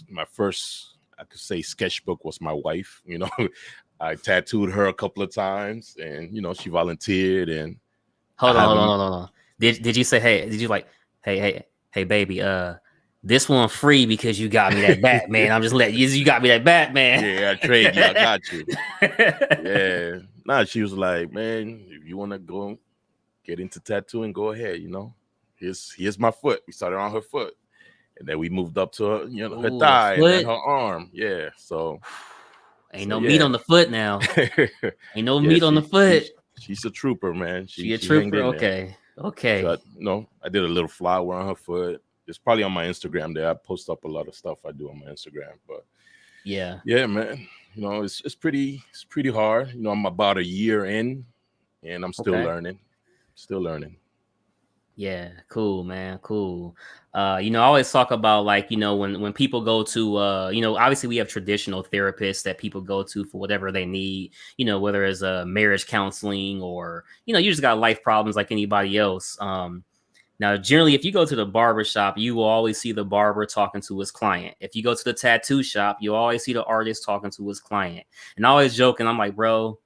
S2: My first, I could say, sketchbook was my wife. I tattooed her a couple of times, and she volunteered. And
S1: Hold on. Did you say, hey? Did you like, hey, baby? This one free because you got me that Batman. I'm just letting you got me that Batman.
S2: Yeah, I trade you. I got you. Yeah. Nah, she was like, man, if you want to go get into tattooing, go ahead. Here's my foot. We started on her foot, and then we moved up to her, her thigh and then her arm. Yeah. So
S1: ain't no meat on the foot now. Ain't no meat on the foot.
S2: She's a trooper, man.
S1: She a trooper. Okay.
S2: So I did a little flower on her foot. It's probably on my Instagram there. I post up a lot of stuff I do on my Instagram. But
S1: yeah,
S2: man. It's pretty hard. I'm about a year in, and I'm still learning. Still learning.
S1: Yeah, cool, man. Cool. I always talk about, like, when people go to obviously we have traditional therapists that people go to for whatever they need, whether it's marriage counseling or, you just got life problems like anybody else. Now, generally, if you go to the barber shop, you will always see the barber talking to his client. If you go to the tattoo shop, you always see the artist talking to his client. And I always joke, and I'm like, bro,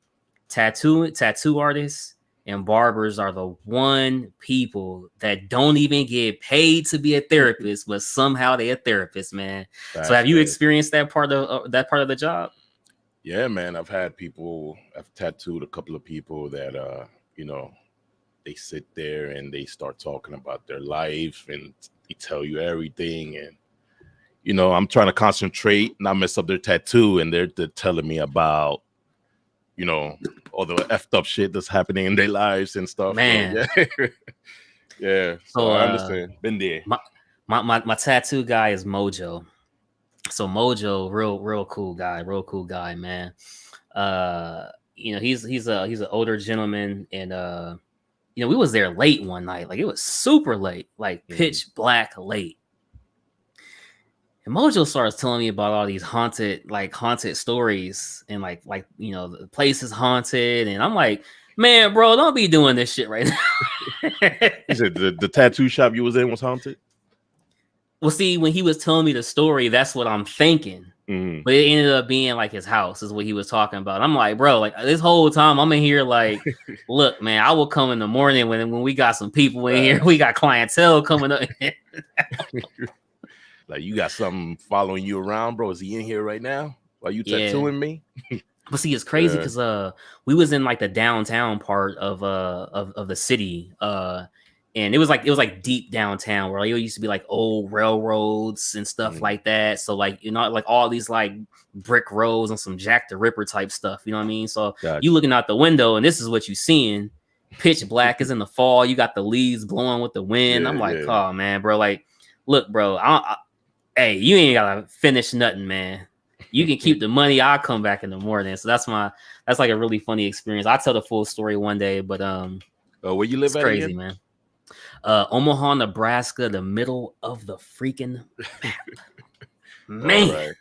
S1: tattoo artists and barbers are the one people that don't even get paid to be a therapist, but somehow they're a therapist, man. So have you experienced that part of the job?
S2: Yeah, man. I've tattooed a couple of people that they sit there and they start talking about their life and they tell you everything. And, I'm trying to concentrate, not mess up their tattoo. And they're telling me about, all the effed up shit that's happening in their lives and stuff.
S1: Man.
S2: So, yeah. So I understand. Been there.
S1: My tattoo guy is Mojo. So Mojo, real cool guy, man. He's an older gentleman, and we was there late one night, like it was super late, like pitch black late. And Mojo starts telling me about all these haunted stories, and like the place is haunted, and I'm like, man, bro, don't be doing this shit right now.
S2: He said the tattoo shop you was in was haunted.
S1: Well, see, when he was telling me the story, that's what I'm thinking. But it ended up being like his house is what he was talking about. I'm like, bro, like this whole time I'm in here like, look, man, I will come in the morning when we got some people in here. We got clientele coming up.
S2: Like you got something following you around, bro. Is he in here right now? While you tattooing me?
S1: But see, it's crazy because we was in like the downtown part of the city. And it was like deep downtown where like, it used to be like old railroads and stuff like that. So like, like all these like brick roads and some Jack the Ripper type stuff. You know what I mean? So you looking out the window and this is what you seeing. Pitch black is in the fall. You got the leaves blowing with the wind.
S2: Yeah,
S1: I'm like, oh man, bro. Like, look, bro. Hey, you ain't gotta finish nothing, man. You can keep the money. I'll come back in the morning. So that's like a really funny experience. I'll tell the full story one day, but
S2: where you live
S1: it's
S2: at
S1: crazy,
S2: again?
S1: man. Omaha, Nebraska, the middle of the freaking map. Man, right.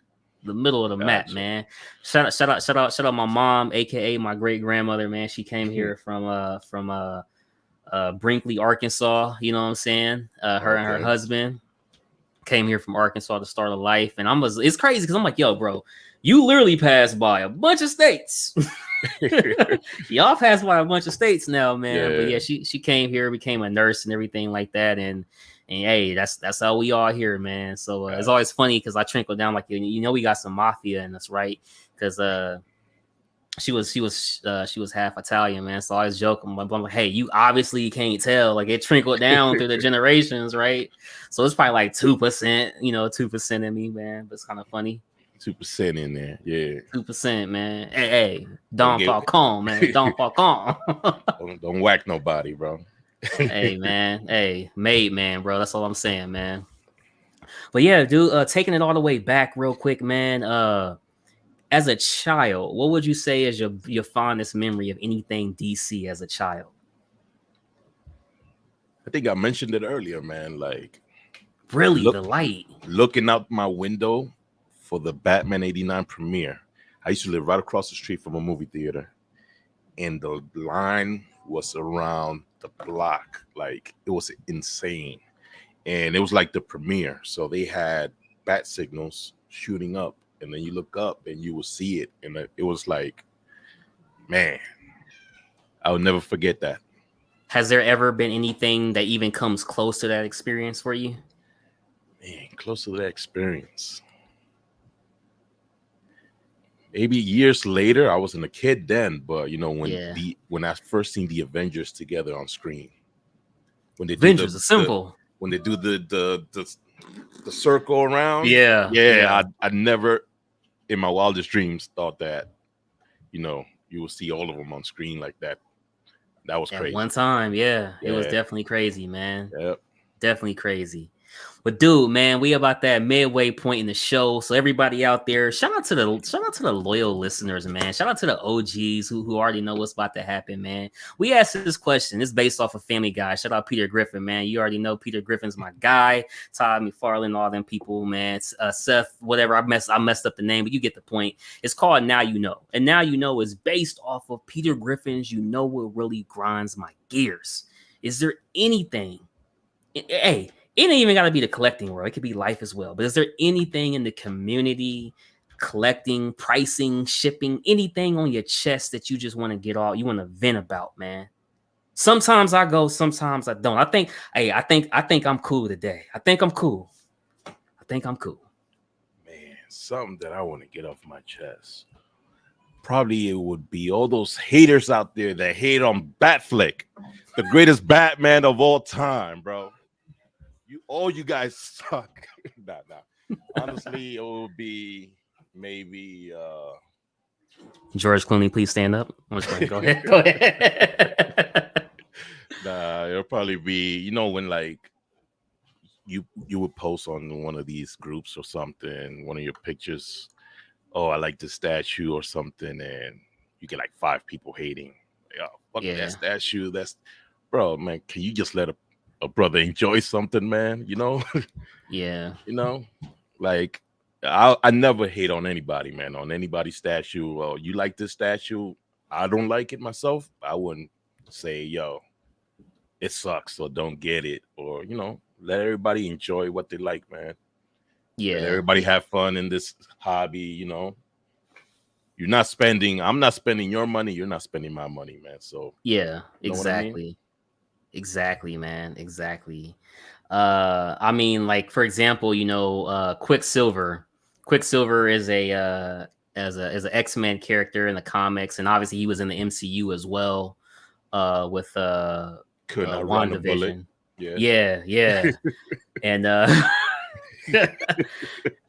S1: The middle of the map, man. Shout out my mom, aka my great grandmother, man. She came here from Brinkley, Arkansas. You know what I'm saying? Her and her husband came here from Arkansas to start a life, and it's crazy because I'm like, yo, bro, you literally passed by a bunch of states. Y'all passed by a bunch of states now, man. Yeah. But yeah, she came here, became a nurse and everything like that, and hey, that's how we all here, man. So it's always funny because I trickle down like we got some mafia in us, right? Because she was half Italian, man. So I was joking. I'm like, hey, you obviously can't tell. Like it trickled down through the generations, right? So it's probably like 2%, 2% in me, man. But it's kind of funny.
S2: 2% in there, yeah.
S1: 2%, man. Hey, Don Falcon, man. Don Falcon.
S2: don't whack nobody, bro.
S1: Hey, man. Hey, made man, bro. That's all I'm saying, man. But yeah, dude, taking it all the way back real quick, man. As a child, what would you say is your fondest memory of anything DC as a child?
S2: I think I mentioned it earlier, man. Like,
S1: really, the light.
S2: Looking out my window for the Batman '89 premiere. I used to live right across the street from a movie theater, and the line was around the block. Like, it was insane. And it was like the premiere. So they had bat signals shooting up. And then you look up and you will see it. And it was like, man, I will never forget that.
S1: Has there ever been anything that even comes close to that experience for you?
S2: Man, close to that experience. Maybe years later, I wasn't a kid then, but when I first seen the Avengers together on screen. When they
S1: Avengers Assemble.
S2: When they do the circle around.
S1: Yeah.
S2: I never in my wildest dreams thought that, you will see all of them on screen like that. That was crazy.
S1: At one time, yeah. It was definitely crazy, man.
S2: Yep.
S1: Definitely crazy. But dude, man, we about that midway point in the show. So everybody out there, shout out to the loyal listeners, man. Shout out to the OGs who already know what's about to happen, man. We asked this question. It's based off of Family Guy. Shout out Peter Griffin, man. You already know Peter Griffin's my guy. Todd McFarlane, all them people, man. Seth, whatever. I messed up the name, but you get the point. It's called Now You Know. And Now You Know is based off of Peter Griffin's You Know What Really Grinds My Gears. Is there anything? Hey, it ain't even got to be the collecting world. It could be life as well. But is there anything in the community, collecting, pricing, shipping, anything on your chest that you just want to get all, you want to vent about, man? Sometimes I go, sometimes I don't. I think I'm cool today. I think I'm cool.
S2: Man, something that I want to get off my chest. Probably it would be all those haters out there that hate on Batflick, the greatest Batman of all time, bro. You guys suck. Nah. Honestly, it would be maybe
S1: George Clooney, please stand up. I'm just going. Go ahead.
S2: Nah, it'll probably be, when like you would post on one of these groups or something, one of your pictures. Oh, I like this statue or something, and you get like 5 people hating. Yo, fuck that statue. That's bro, man. Can you just let a brother enjoy something, man?
S1: Yeah.
S2: Like I never hate on anybody, man. On anybody's statue. Well, you like this statue? I don't like it myself. I wouldn't say, yo, it sucks or don't get it, or let everybody enjoy what they like, man.
S1: Yeah.
S2: Let everybody have fun in this hobby. I'm not spending your money, you're not spending my money, man. So
S1: yeah, exactly. I mean? Exactly, man. Exactly. I mean, like, for example, Quicksilver is a as an X-Men character in the comics, and obviously he was in the MCU as well, with WandaVision. Yeah. And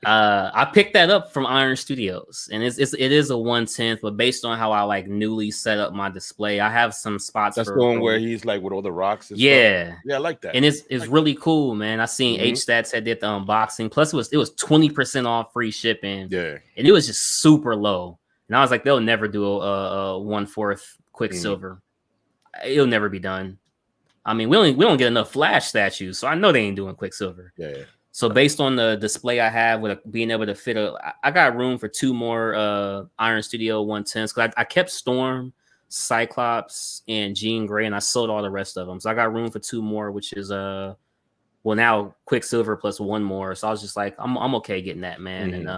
S1: I picked that up from Iron Studios, and it is a 1/10, but based on how I like newly set up my display, I have some spots.
S2: That's the one where he's like with all the rocks and
S1: stuff.
S2: I like that,
S1: and it's like really cool, man. I seen H-Stats that did the unboxing, plus it was 20% off, free shipping, and it was just super low, and I was like, they'll never do a 1/4 Quicksilver. It'll never be done. I mean, we don't get enough Flash statues, so I know they ain't doing Quicksilver. So based on the display I have with being able to fit I got room for 2 more Iron Studio 1/10s, because I kept Storm, Cyclops, and Jean Grey, and I sold all the rest of them. So I got room for 2 more, which is now Quicksilver plus 1 more. So I was just like, I'm okay getting that, man. And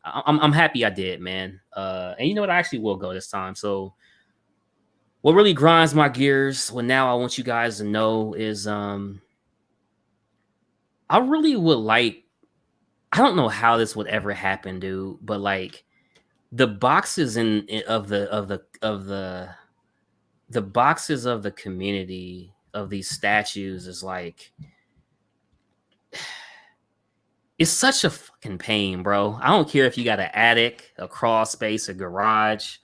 S1: I'm happy I did, man. And you know what? I actually will go this time. So what really grinds my gears, now I want you guys to know is I really would like, I don't know how this would ever happen, dude, but like the boxes of the boxes of the community of these statues is like, it's such a fucking pain, bro. I don't care if you got an attic, a crawl space, a garage.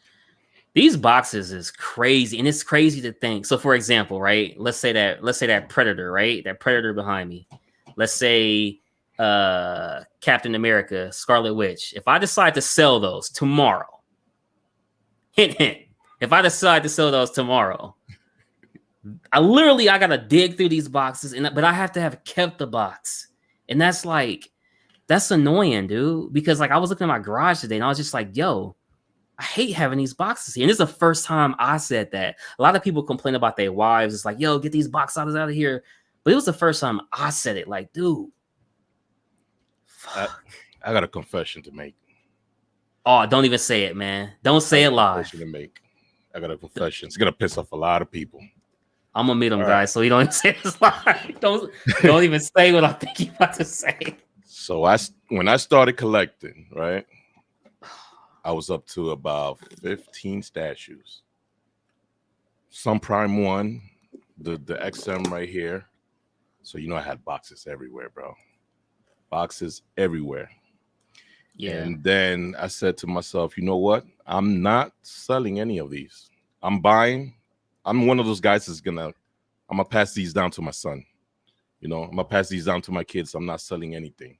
S1: These boxes is crazy, and it's crazy to think. So, for example, right? Let's say that Predator, right? That Predator behind me. Let's say Captain America, Scarlet Witch. If I decide to sell those tomorrow, hint, hint. If I decide to sell those tomorrow, I gotta dig through these boxes, but I have to have kept the box, and that's annoying, dude. Because like I was looking at my garage today, and I was just like, yo, I hate having these boxes here. And this is the first time I said that. A lot of people complain about their wives. It's like, yo, get these boxes out of here. But it was the first time I said it. Like, dude.
S2: I got a confession to make.
S1: Oh, don't even say it, man. Don't say it live.
S2: I got a confession. It's going to piss off a lot of people.
S1: I'm going to meet them, guys, so you don't even say this live. Don't even say what I think you're about to say.
S2: So when I started collecting, right, I was up to about 15 statues. Some Prime 1, the XM right here. So, I had boxes everywhere, bro. Boxes everywhere. Yeah. And then I said to myself, you know what? I'm not selling any of these. I'm buying. I'm one of those guys I'm going to pass these down to my son. I'm going to pass these down to my kids. I'm not selling anything.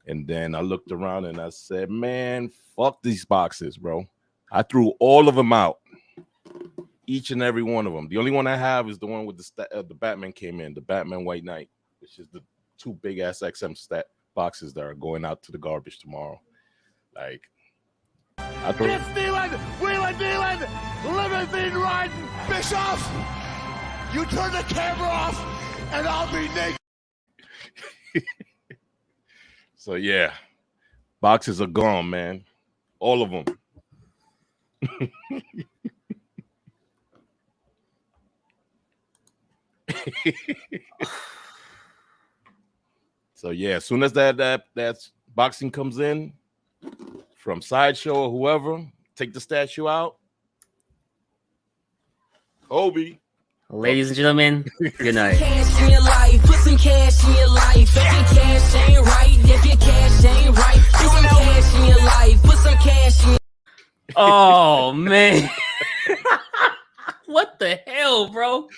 S2: And then I looked around and I said, man, fuck these boxes, bro. I threw all of them out. Each and every one of them. The only one I have is the one with the Batman came in, the Batman White Knight, which is the 2 big ass XM stat boxes that are going out to the garbage tomorrow. Like,
S3: It's stealing, wheeling, dealing, limousine riding, Bischoff. You turn the camera off, and I'll be naked.
S2: So yeah, boxes are gone, man. All of them. So yeah, as soon as that boxing comes in from Sideshow or whoever, take the statue out. Kobe.
S1: Ladies and gentlemen, good night.
S4: Cash in your life, put some cash in your life. If your cash ain't right, if your cash ain't right, put some cash in your life, put some cash in your...
S1: Oh man. What the hell, bro?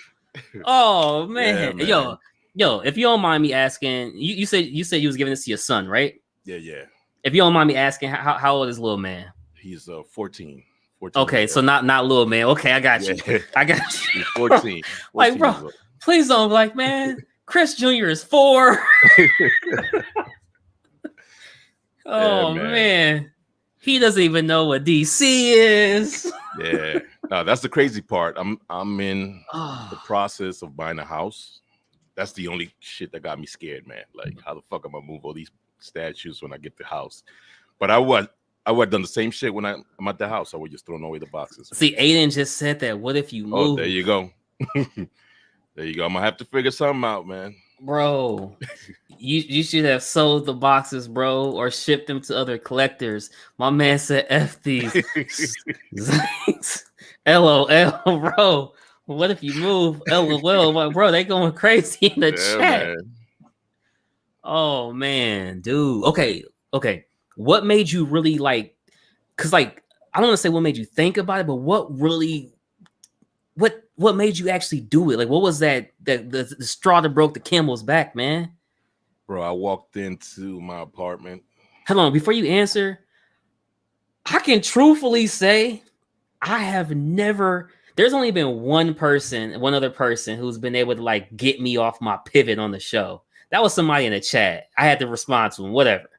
S1: Oh man.
S2: Yeah, man.
S1: Yo, Yo, if you don't mind me asking, you said you was giving this to your son, right?
S2: Yeah.
S1: If you don't mind me asking, how old is little man?
S2: He's 14. 14
S1: Okay,
S2: years
S1: so
S2: old.
S1: not little man. Okay, I got you.
S2: Yeah.
S1: I got you.
S2: He's 14.
S1: Like, bro,
S2: years old.
S1: please don't be like, man, Chris Jr. is 4. Oh man. He doesn't even know what DC is.
S2: Yeah. No, that's the crazy part. I'm in the process of buying a house. That's the only shit that got me scared, man. Like, how the fuck am I move all these statues when I get the house? But I would have done the same shit when I'm at the house. I would just throw away the boxes.
S1: See, Aiden just said that. What if you move?
S2: Oh, there you go. There you go. I'm gonna have to figure something out, man.
S1: Bro, you should have sold the boxes, bro, or shipped them to other collectors. My man said F these. LOL, bro. What if you move? LOL, like, bro, they going crazy in the chat. Man. Oh man, dude. Okay. What made you really like? Because like, I don't want to say what made you think about it, but what made you actually do it? Like, what was that the straw that broke the camel's back, man?
S2: Bro, I walked into my apartment.
S1: Hold on, before you answer, I can truthfully say I have never. There's only been one other person who's been able to like get me off my pivot on the show. That was somebody in the chat. I had to respond to him, whatever.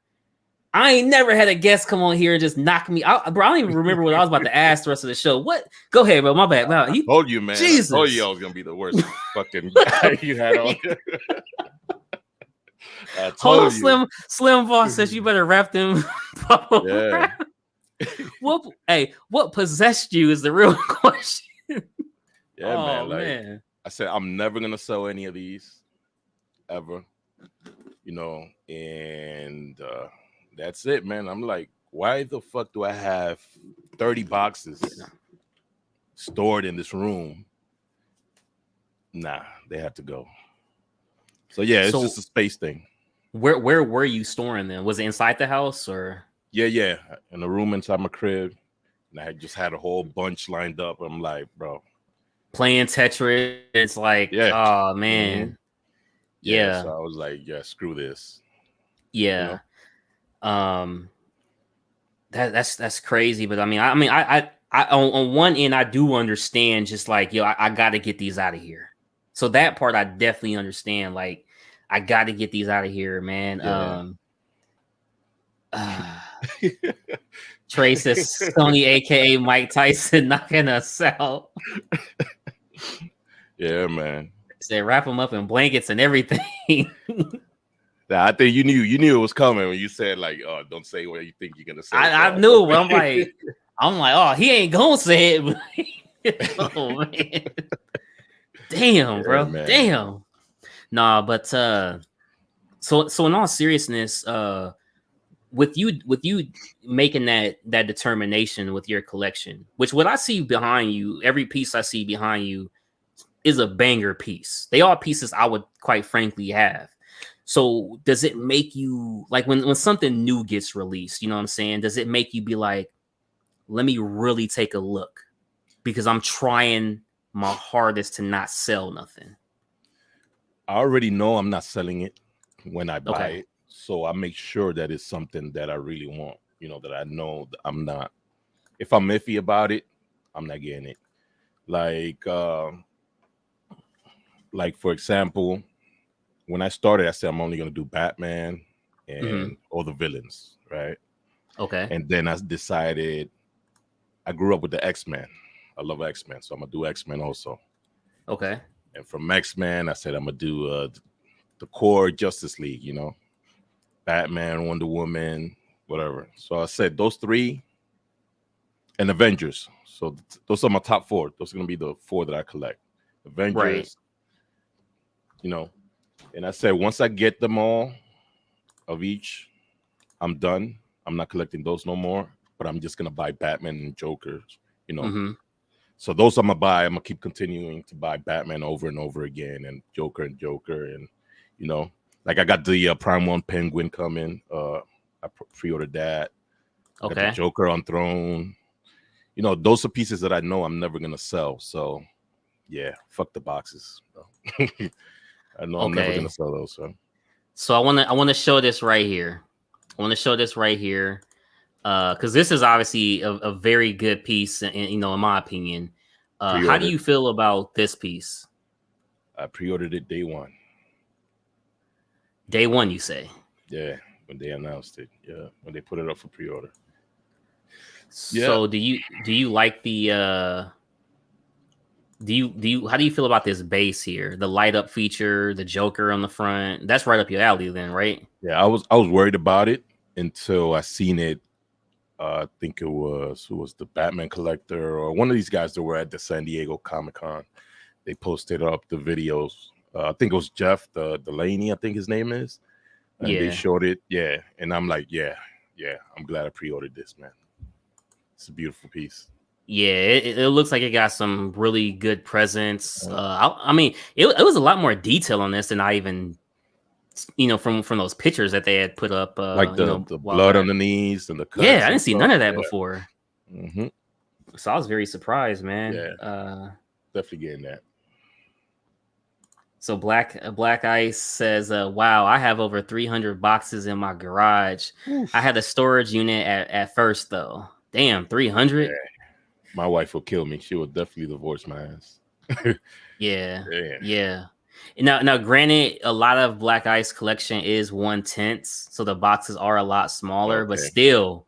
S1: I ain't never had a guest come on here and just knock me out. Bro, I don't even remember what I was about to ask the rest of the show. What? Go ahead, bro. My bad. Wow,
S2: I told you, man.
S1: Jesus.
S2: I told you I was going to be the worst fucking guy you had on. I told you.
S1: Slim Boss says you better wrap them.
S2: Yeah.
S1: What possessed you is the real question.
S2: Yeah, man. Like, man. I said, I'm never going to sell any of these ever, and that's it, man. I'm like, why the fuck do I have 30 boxes stored in this room? Nah, they have to go. So yeah, it's just a space thing.
S1: Where were you storing them? Was it inside the house or? Yeah,
S2: in a room inside my crib, and I just had a whole bunch lined up. I'm like, bro,
S1: playing Tetris. It's like, oh man, yeah.
S2: So I was like, yeah, screw this.
S1: Yeah. That's crazy, but I on one end I do understand, just like, I got to get these out of here. So that part I definitely understand. Like, I got to get these out of here, man. Trey says Sony, aka Mike Tyson, knocking us out.
S2: Yeah, man.
S1: They wrap them up in blankets and everything.
S2: I think you knew it was coming when you said, like, oh, don't say what you think you're gonna say.
S1: I knew, but I'm like, oh, he ain't gonna say it. Oh man, damn, bro, man. Damn. Nah, but so in all seriousness, with you making that determination with your collection, which what I see behind you, every piece I see behind you is a banger piece. They are pieces I would quite frankly have. So does it make you, like, when something new gets released, you know what I'm saying? Does it make you be like, let me really take a look, because I'm trying my hardest to not sell nothing?
S2: I already know I'm not selling it when I buy it. So I make sure that it's something that I really want, that I know that I'm not. If I'm iffy about it, I'm not getting it. Like for example, when I started, I said I'm only going to do Batman and all the villains, right?
S1: Okay.
S2: And then I decided, I grew up with the X-Men. I love X-Men, so I'm going to do X-Men also.
S1: Okay.
S2: And from X-Men, I said I'm going to do the core Justice League, Batman, Wonder Woman, whatever. So I said those three and Avengers. So those are my top 4. Those are going to be the 4 that I collect. Avengers,
S1: right.
S2: And I said, once I get them all of each, I'm done. I'm not collecting those no more, but I'm just going to buy Batman and Joker, So those I'm going to buy. I'm going to keep continuing to buy Batman over and over again, and Joker. And, like I got the Prime 1 Penguin coming. I pre-ordered that.
S1: Okay.
S2: Got the Joker on Throne. Those are pieces that I know I'm never going to sell. So, yeah, fuck the boxes. I know I'm never gonna sell those.
S1: So I want to show this right here. Because this is obviously a very good piece, and in my opinion. How do you feel about this piece?
S2: I pre-ordered it day one.
S1: Day one, you say?
S2: Yeah, when they announced it. Yeah, when they put it up for pre-order.
S1: So do you like the how do you feel about this base here? The light up feature, the Joker on the front. That's right up your alley then, right?
S2: Yeah, I was worried about it until I seen it. I think it was the Batman collector or one of these guys that were at the San Diego Comic-Con. They posted up the videos. I think it was Jeff Delaney, I think his name is. And they showed it. Yeah. And I'm like, yeah. I'm glad I pre-ordered this, man. It's a beautiful piece. Yeah,
S1: it looks like it got some really good presence. I mean, it was a lot more detail on this than I even, from those pictures that they had put up.
S2: Like the blood on the knees and the cuts.
S1: Yeah, I didn't see none of that before.
S2: Mm-hmm.
S1: So I was very surprised, man.
S2: Yeah, definitely getting that.
S1: So Black Ice says, wow, I have over 300 boxes in my garage. Oof. I had a storage unit at first, though. Damn, 300?
S2: Yeah. My wife will kill me. She will definitely divorce my ass.
S1: Yeah. Now, granted, a lot of Black Ice collection is 1/10, so the boxes are a lot smaller, but still,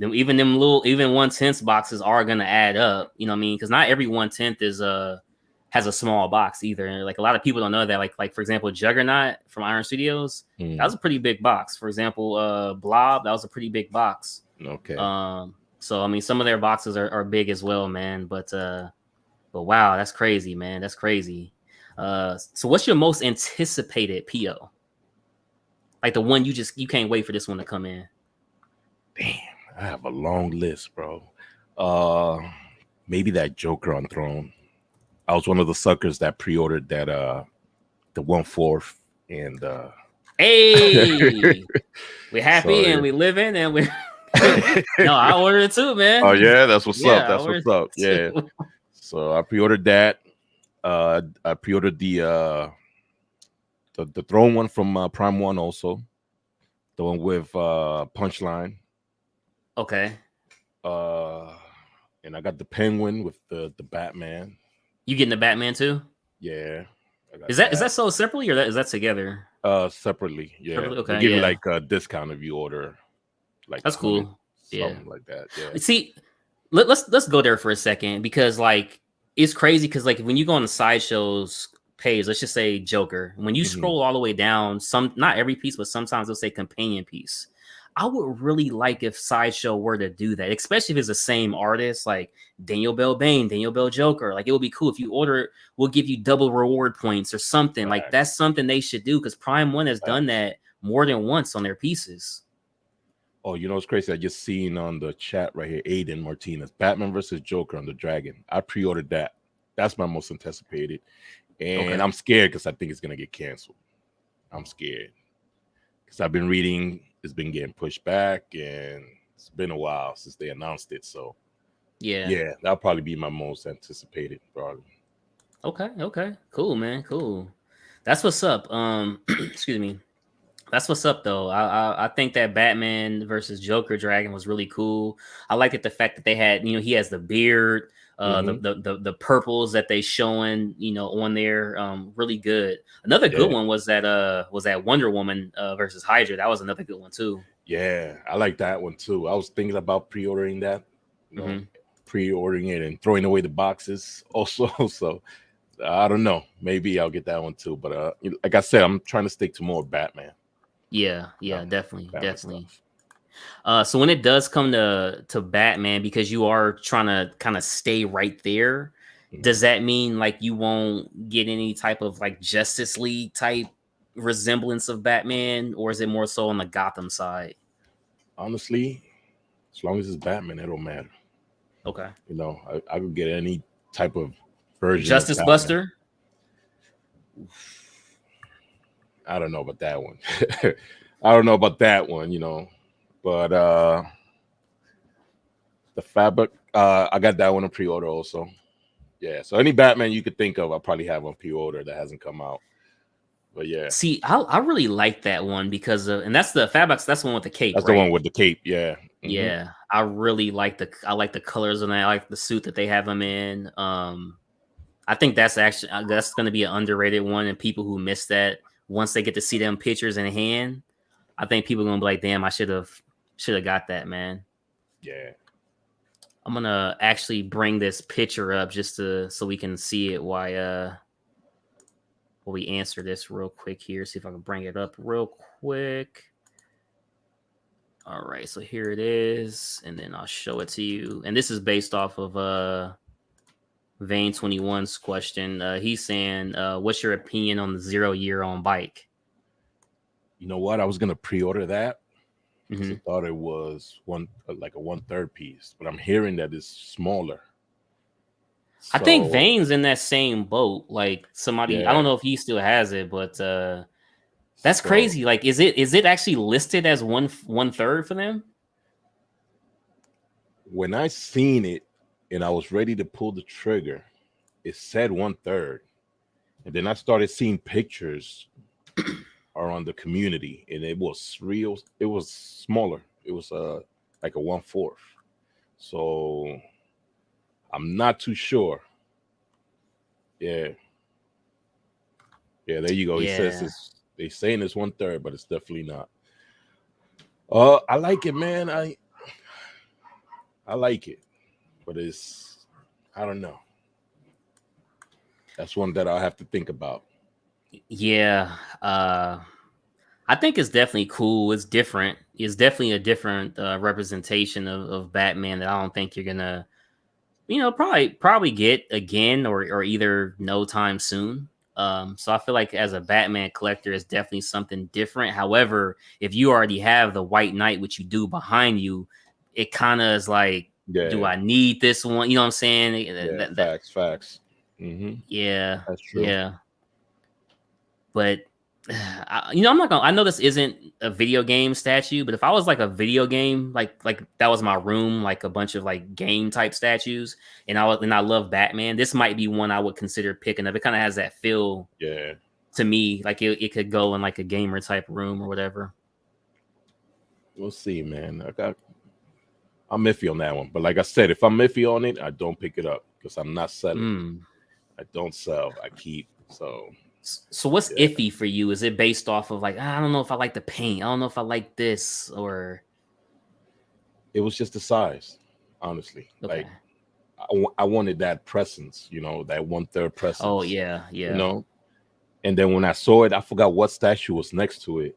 S1: even 1/10 boxes are gonna add up. You know what I mean? Because not every 1/10 has a small box either. Like a lot of people don't know that. Like for example, Juggernaut from Iron Studios, that was a pretty big box. For example, Blob, that was a pretty big box.
S2: Okay.
S1: So I mean, some of their boxes are big as well, man. But wow, that's crazy, man. That's crazy. So what's your most anticipated PO? Like the one you can't wait for this one to come in.
S2: Damn, I have a long list, bro. Maybe that Joker on Throne. I was one of the suckers that pre-ordered that the 1/4 and
S1: hey, we're happy and we live in and we no, I ordered it too, man.
S2: Oh yeah, that's what's up. That's what's up. Yeah. So I pre-ordered that. I pre-ordered the Throne one from Prime One also. The one with Punchline.
S1: Okay.
S2: And I got the Penguin with the Batman.
S1: You getting the Batman too?
S2: Yeah.
S1: Is that sold separately or is that together?
S2: Separately. Yeah.
S1: Separately? Okay.
S2: You're getting like a discount if you order. Like
S1: that's cool.
S2: Something like that. Yeah.
S1: See, let's go there for a second because like it's crazy because like when you go on the Sideshow's page, let's just say Joker, when you scroll all the way down, not every piece, but sometimes they'll say companion piece. I would really like if Sideshow were to do that, especially if it's the same artist, like Daniel Bell Bane, Daniel Bell Joker. Like it would be cool if you order it, we'll give you double reward points or something. Right. Like that's something they should do because Prime One has done that more than once on their pieces.
S2: Oh, you know what's crazy? I just seen on the chat right here, Aiden Martinez, Batman versus Joker on the Dragon. I pre-ordered that. That's my most anticipated. And I'm scared because I think it's going to get canceled. I'm scared. Because I've been reading, it's been getting pushed back, and it's been a while since they announced it. So, yeah, that'll probably be my most anticipated, probably.
S1: Okay. Cool, man. Cool. That's what's up. Excuse me. That's what's up, though. I think that Batman versus Joker Dragon was really cool. I like it the fact that they had, he has the beard, the purples that they showing, on there. Really good. Another good one was that Wonder Woman versus Hydra. That was another good one too.
S2: Yeah, I like that one too. I was thinking about pre-ordering that, pre-ordering it and throwing away the boxes also. So I don't know. Maybe I'll get that one too. But like I said, I'm trying to stick to more Batman.
S1: Yeah, definitely. So when it does come to Batman, because you are trying to kind of stay right there, does that mean like you won't get any type of like Justice League type resemblance of Batman, or is it more so on the Gotham side?
S2: Honestly, as long as it's Batman, it don't matter.
S1: Okay.
S2: I could get any type of version.
S1: Justice Buster?
S2: I don't know about that one. But the fabric, I got that one in pre-order also. Yeah, so any Batman you could think of, I probably have on pre-order that hasn't come out. But yeah,
S1: See, I really like that one because of, and that's the Fatbox. That's the one with the cape,
S2: that's
S1: right?
S2: the one with the cape. Yeah.
S1: Yeah, I really like I like the colors and I like the suit that they have him in. I think that's actually that's going to be an underrated one, and people who miss that once they get to see them pictures in hand, I think people are going to be like, "Damn, I should have got that, man."
S2: Yeah.
S1: I'm gonna actually bring this picture up just so we can see it while we answer this real quick here. See if I can bring it up real quick. All right, so here it is, and then I'll show it to you. And this is based off of Vane 21's question. He's saying, "What's your opinion on the 0 year on bike?"
S2: You know what? I was gonna pre-order that.
S1: Mm-hmm.
S2: I thought it was like a 1/3 piece, but I'm hearing that it's smaller.
S1: I think
S2: So,
S1: Vane's in that same boat. Like somebody, I
S2: yeah.
S1: don't know if he still has it, but that's
S2: So,
S1: crazy. Like, is it actually listed as 1/3 for them?
S2: when I seen it and I was ready to pull the trigger, it said 1/3, and then I started seeing pictures around the community, and it was real. It was smaller. It was like a 1/4. So I'm not too sure. Yeah. Yeah, there you go. He says
S1: Yeah.
S2: they saying it's 1/3, but it's definitely not. I like it, man. I like it, but I don't know. That's one that I'll have to think about.
S1: Yeah. I think it's definitely cool. It's different. It's definitely a different representation of Batman that I don't think you're gonna, probably get again or either no time soon. So I feel like as a Batman collector, it's definitely something different. However, if you already have the White Knight, which you do behind you, it kind of is like, do
S2: Yeah,
S1: I need this one? You know what I'm saying?
S2: yeah, facts.
S1: Yeah,
S2: That's true.
S1: yeah. But I'm not gonna. I know this isn't a video game statue, but if I was like a video game, like that was my room, like a bunch of like game type statues, and I love Batman, this might be one I would consider picking up. It kind of has that feel,
S2: Yeah,
S1: to me, like it could go in like a gamer type room or whatever.
S2: we'll see, man. I'm iffy on that one, but like I said, if I'm iffy on it, I don't pick it up because I'm not selling. I don't sell. I keep.
S1: So what's
S2: yeah.
S1: iffy for you? Is it based off of like, I don't know if I like the paint, I don't know if I like this, or
S2: It was just the size, honestly.
S1: okay.
S2: Like I wanted that presence, that 1/3 presence.
S1: Oh yeah.
S2: And then when I saw it, I forgot what statue was next to it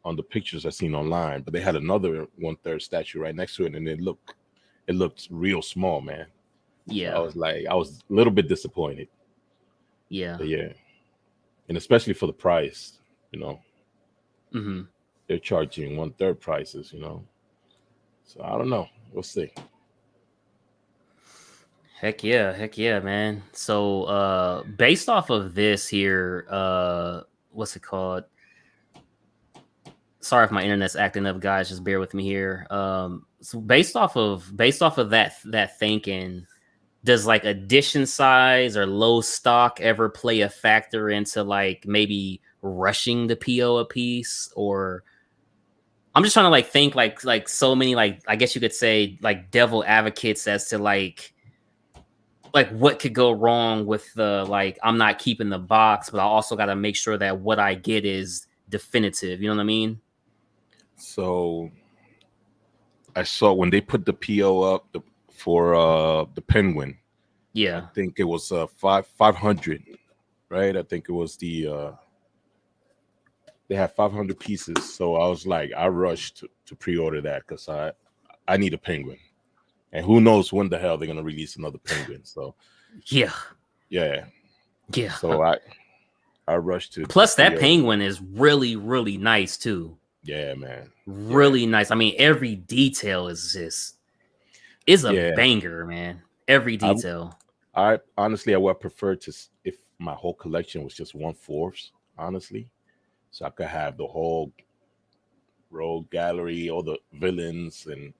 S2: on the pictures I seen online, but they had another 1/3 statue right next to it, and it looked real small, man.
S1: Yeah.
S2: So I was a little bit disappointed.
S1: Yeah.
S2: But yeah. And especially for the price, they're charging 1/3 prices, So I don't know. We'll see.
S1: Heck yeah, man. So based off of this here, what's it called? Sorry if my internet's acting up, guys. Just bear with me here. So based off of that thinking, does like edition size or low stock ever play a factor into like maybe rushing the PO a piece? Or I'm just trying to like think like so many, like I guess you could say like devil advocates as to like what could go wrong with the like I'm not keeping the box, but I also got to make sure that what I get is definitive. You know what I mean?
S2: So I saw when they put the PO up for the Penguin.
S1: Yeah,
S2: I think it was 500, right? I think it was they had 500 pieces. So I was like, I rushed to pre-order that because I need a Penguin, and who knows when the hell they're gonna release another Penguin. So
S1: yeah.
S2: So I rushed to.
S1: Plus, that Penguin is really, really nice too.
S2: Yeah, man.
S1: Really nice. I mean, every detail is a banger, man. Every detail.
S2: I honestly, I would prefer if my whole collection was just 1/4, honestly, so I could have the whole rogue gallery, all the villains, and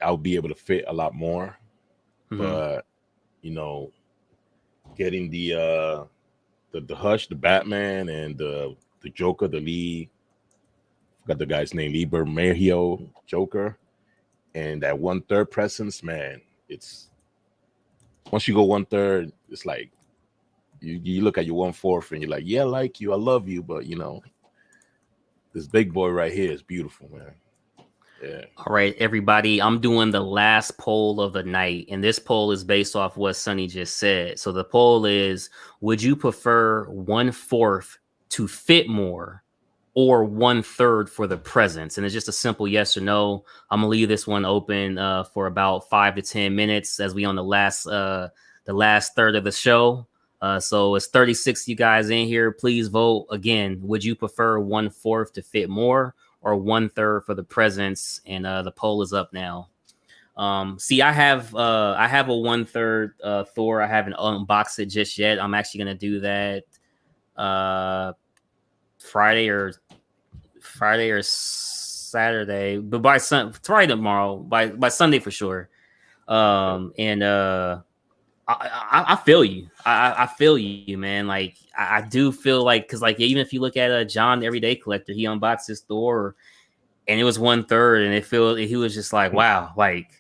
S2: I'll be able to fit a lot more. But getting the the Hush, the Batman, and the Joker, the lead. Got the guy's name, Lieber Mahio Joker, and that 1/3 presence, man. It's once you go 1/3, it's like you look at your 1/4 and you're like, yeah, I like you, I love you, but you know, this big boy right here is beautiful, man. Yeah.
S1: All right, everybody. I'm doing the last poll of the night, and this poll is based off what Sonny just said. So the poll is: would you prefer 1/4 to fit more, or 1/3 for the presence? And it's just a simple yes or no. I'm gonna leave this one open for about 5 to 10 minutes as we on the last third of the show. So it's 36 you guys in here. Please vote again. Would you prefer 1/4 to fit more, or 1/3 for the presence? And the poll is up now. See, I have a 1/3 Thor. I haven't unboxed it just yet. I'm actually gonna do that Friday or Saturday, but by Friday tomorrow, by Sunday for sure. I feel you. I feel you, man. Like I do feel like, because like even if you look at John, the Everyday Collector, he unboxed his Thor, and it was 1/3, and he was just like, wow, like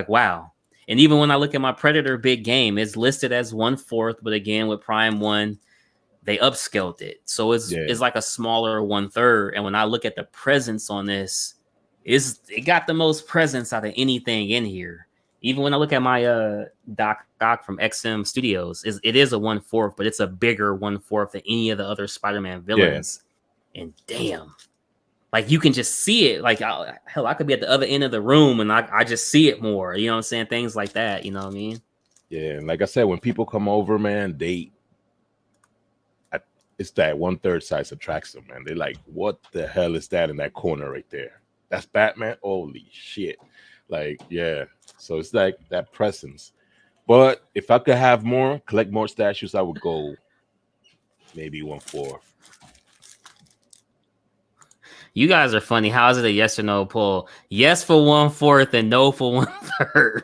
S1: wow. And even when I look at my Predator big game, it's listed as 1/4, but again with Prime 1, they upscaled it, so it's like a smaller 1/3. And when I look at the presence on this, it got the most presence out of anything in here. Even when I look at my Doc from XM Studios, it is a 1/4, but it's a bigger 1/4 than any of the other Spider-Man villains. Yeah. And damn, like you can just see it. Like hell, I could be at the other end of the room and I just see it more. You know what I'm saying? Things like that. You know what I mean?
S2: Yeah, and like I said, when people come over, man, it's that 1/3 size attracts them, man. They're like, what the hell is that in that corner right there? That's Batman? Holy shit. Like, yeah. So it's like that presence. But if I could have more, collect more statues, I would go maybe 1/4.
S1: You guys are funny. How is it a yes or no poll? Yes for 1/4 and no for 1/3.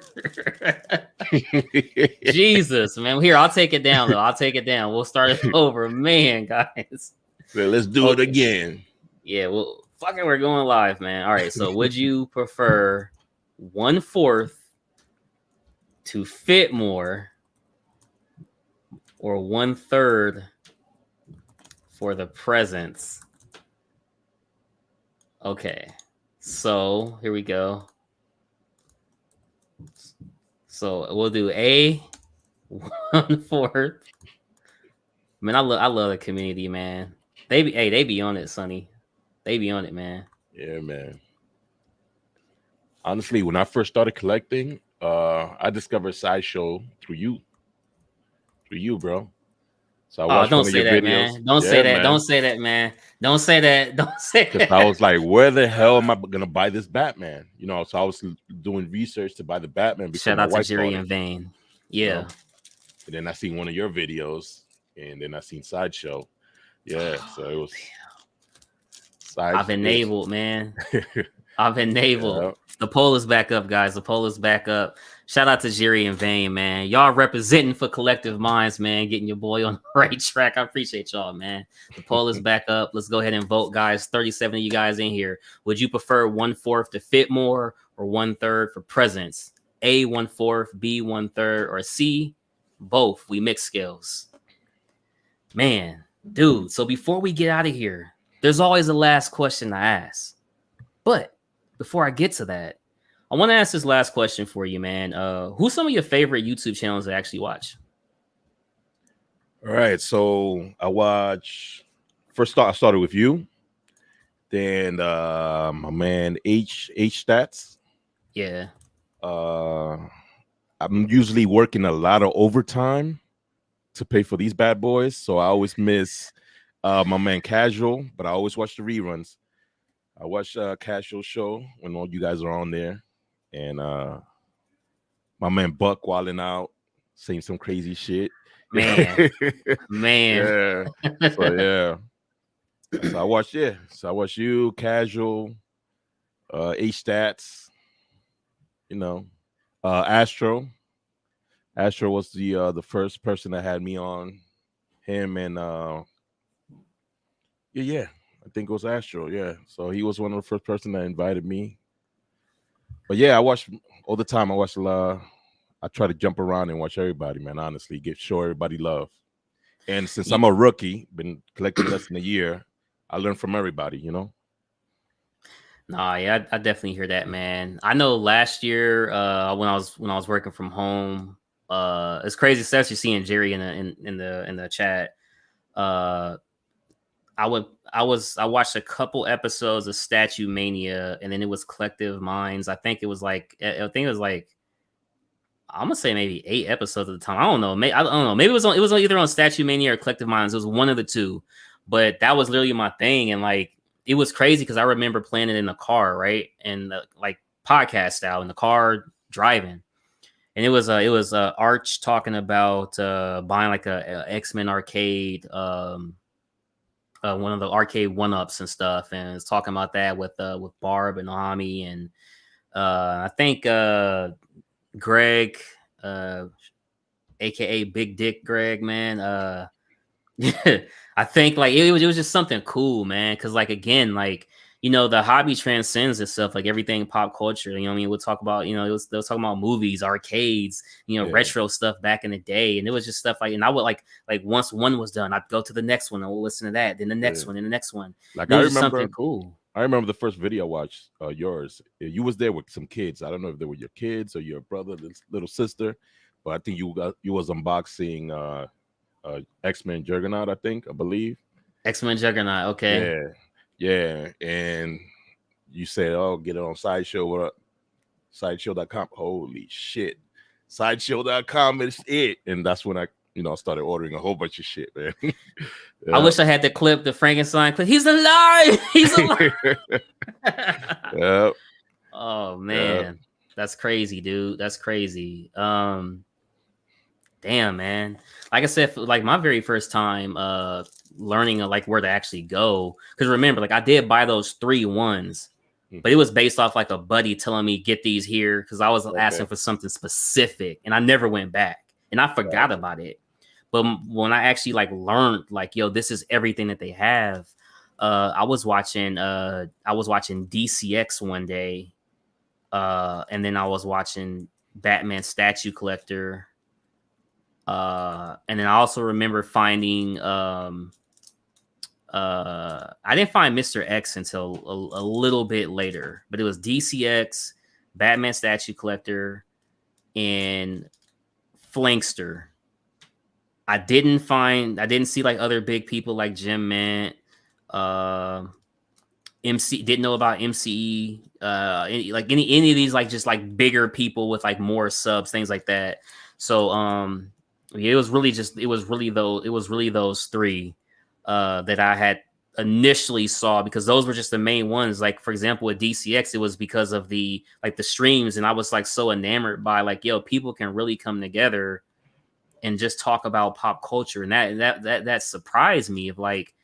S1: Jesus, man. Here, I'll take it down, though. I'll take it down. We'll start it over. Man, guys.
S2: So let's do it again.
S1: Yeah, well, fucking we're going live, man. All right, so would you prefer 1/4 to fit more, or 1/3 for the presence? Okay, so here we go. So we'll do A 1/4. Man, I love the community, man. They be on it, Sonny. They be on it, man.
S2: Yeah, man. Honestly, when I first started collecting, I discovered Sideshow through you, bro. So I watched
S1: don't
S2: one of
S1: say
S2: your
S1: that,
S2: videos.
S1: man. Don't say that.
S2: Man.
S1: Don't say that, man. Don't say that. Don't say that.
S2: I was like, where the hell am I gonna buy this Batman? You know, so I was doing research to buy the Batman.
S1: Shout out to Jerry and Vane. Yeah.
S2: You know? And then I seen one of your videos, and then I seen Sideshow. Yeah, so it was.
S1: I've enabled, man. I've enabled. Yeah. The poll is back up, guys. The poll is back up. Shout out to Jerry and Vane, man. Y'all representing for Collective Minds, man. Getting your boy on the right track. I appreciate y'all, man. The poll is back up. Let's go ahead and vote, guys. 37 of you guys in here. Would you prefer 1/4 to fit more, or 1/3 for presence? A 1/4, B 1/3, or C both? We mix skills. Man, dude. So before we get out of here, there's always a last question I ask. But before I get to that, I want to ask this last question for you, man. Who's some of your favorite YouTube channels to actually watch?
S2: All right, so I watch. I started with you, then my man H Stats.
S1: Yeah.
S2: I'm usually working a lot of overtime to pay for these bad boys, so I always miss my man Casual, but I always watch the reruns. I watch Casual Show when all you guys are on there, and my man Buck wilding out, saying some crazy shit.
S1: Man.
S2: Yeah. So yeah. So I watch you, Casual, H Stats, you know, Astro. Astro was the first person that had me on him and yeah, I think it was Astro. Yeah, so he was one of the first person that invited me. But yeah, I watch all the time. I watch a lot. I try to jump around and watch everybody, man. Honestly, show everybody love. And since I'm a rookie, been collecting less than a year, I learn from everybody. You know.
S1: Nah, yeah, I definitely hear that, man. I know last year, when I was working from home, it's crazy stuff. You're seeing Jerry in the chat. I watched a couple episodes of Statue Mania, and then it was Collective Minds. I think it was like I'm gonna say maybe 8 episodes at the time. I don't know. I don't know. Maybe it was either on Statue Mania or Collective Minds. It was one of the two, but that was literally my thing, and like it was crazy because I remember playing it in the car, right, and like podcast style in the car driving, and it was Arch talking about buying like a X-Men arcade. One of the arcade one-ups and stuff, and it's talking about that with Barb and Ami, and I think Greg, aka Big Dick Greg, man. I think like it was just something cool, man. Because like again, like the hobby transcends itself, like everything pop culture. You know what I mean? We'll talk about they was talking about movies, arcades, retro stuff back in the day, and it was just stuff like. And I would like once one was done, I'd go to the next one and we'll listen to that, then the next one, and the next one.
S2: Like
S1: I remember something cool.
S2: I remember the first video I watched, yours. You was there with some kids. I don't know if they were your kids or your brother, little sister, but I think you was unboxing X-Men Juggernaut. I believe
S1: X-Men Juggernaut. Okay.
S2: Yeah, and you said, "Oh, get it on Sideshow." What up? Sideshow.com. Holy shit, Sideshow.com is it, and that's when I started ordering a whole bunch of shit, man. Yeah.
S1: I wish I had the clip, the Frankenstein clip. He's alive. He's alive.
S2: Yep.
S1: Oh man, that's crazy, dude. That's crazy. Damn, man. Like I said, like my very first time learning like where to actually go, because remember, like I did buy those 3 ones, but it was based off like a buddy telling me get these here because I was asking for something specific, and I never went back, and I forgot about it. But when I actually like learned, like, yo, this is everything that they have. I was watching DCX one day, and then I was watching Batman Statue Collector. And then I also remember finding I didn't find Mr. X until a little bit later, but it was DCX, Batman Statue Collector, and Flankster. I didn't see like other big people like Jim Mint, MC, didn't know about MCE, any of these like just like bigger people with like more subs, things like that. So it was really those 3 that I had initially saw, because those were just the main ones. Like for example, with DCX, it was because of the streams, and I was like so enamored by like, yo, people can really come together and just talk about pop culture, and that surprised me of like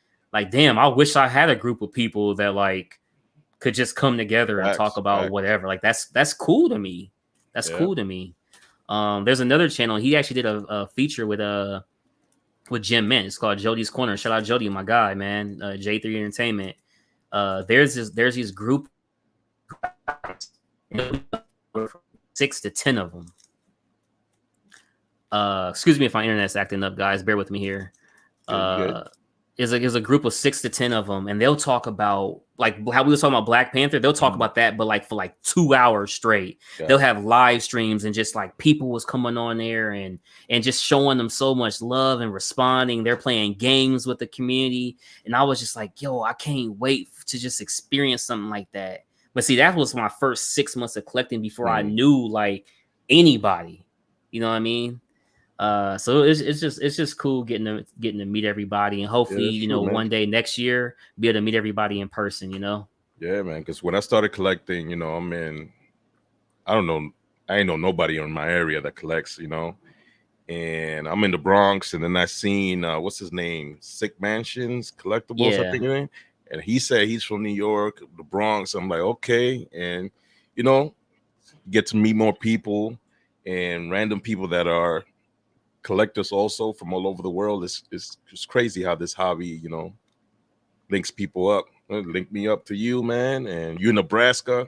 S1: damn, I wish I had a group of people that like could just come together and talk about whatever. Like that's cool to me. That's cool to me. There's another channel. He actually did a feature with Jim Mint. It's called Jody's Corner. Shout out Jody, my guy, man. J3 Entertainment. There's this group, 6 to 10 of them. Excuse me if my internet's acting up, guys. Bear with me here. Is a group of 6 to 10 of them, and they'll talk about like how we were talking about Black Panther. They'll talk about that, but like for like 2 hours straight. They'll have live streams, and just like people was coming on there and just showing them so much love and responding. They're playing games with the community, and I was just like, yo, I can't wait to just experience something like that. But see, that was my first 6 months of collecting before I knew like anybody. You know what I mean? So it's just cool getting to meet everybody, and hopefully one day next year be able to meet everybody in person.
S2: Yeah, man. Because when I started collecting, I ain't know nobody in my area that collects, and I'm in the Bronx, and then I seen what's his name, Sick Mansions Collectibles, I think his name, and he said he's from New York, the Bronx. I'm like, okay, and get to meet more people and random people that are collectors also from all over the world. It's just crazy how this hobby, you know, links people up. Link me up to you, man, and you in Nebraska,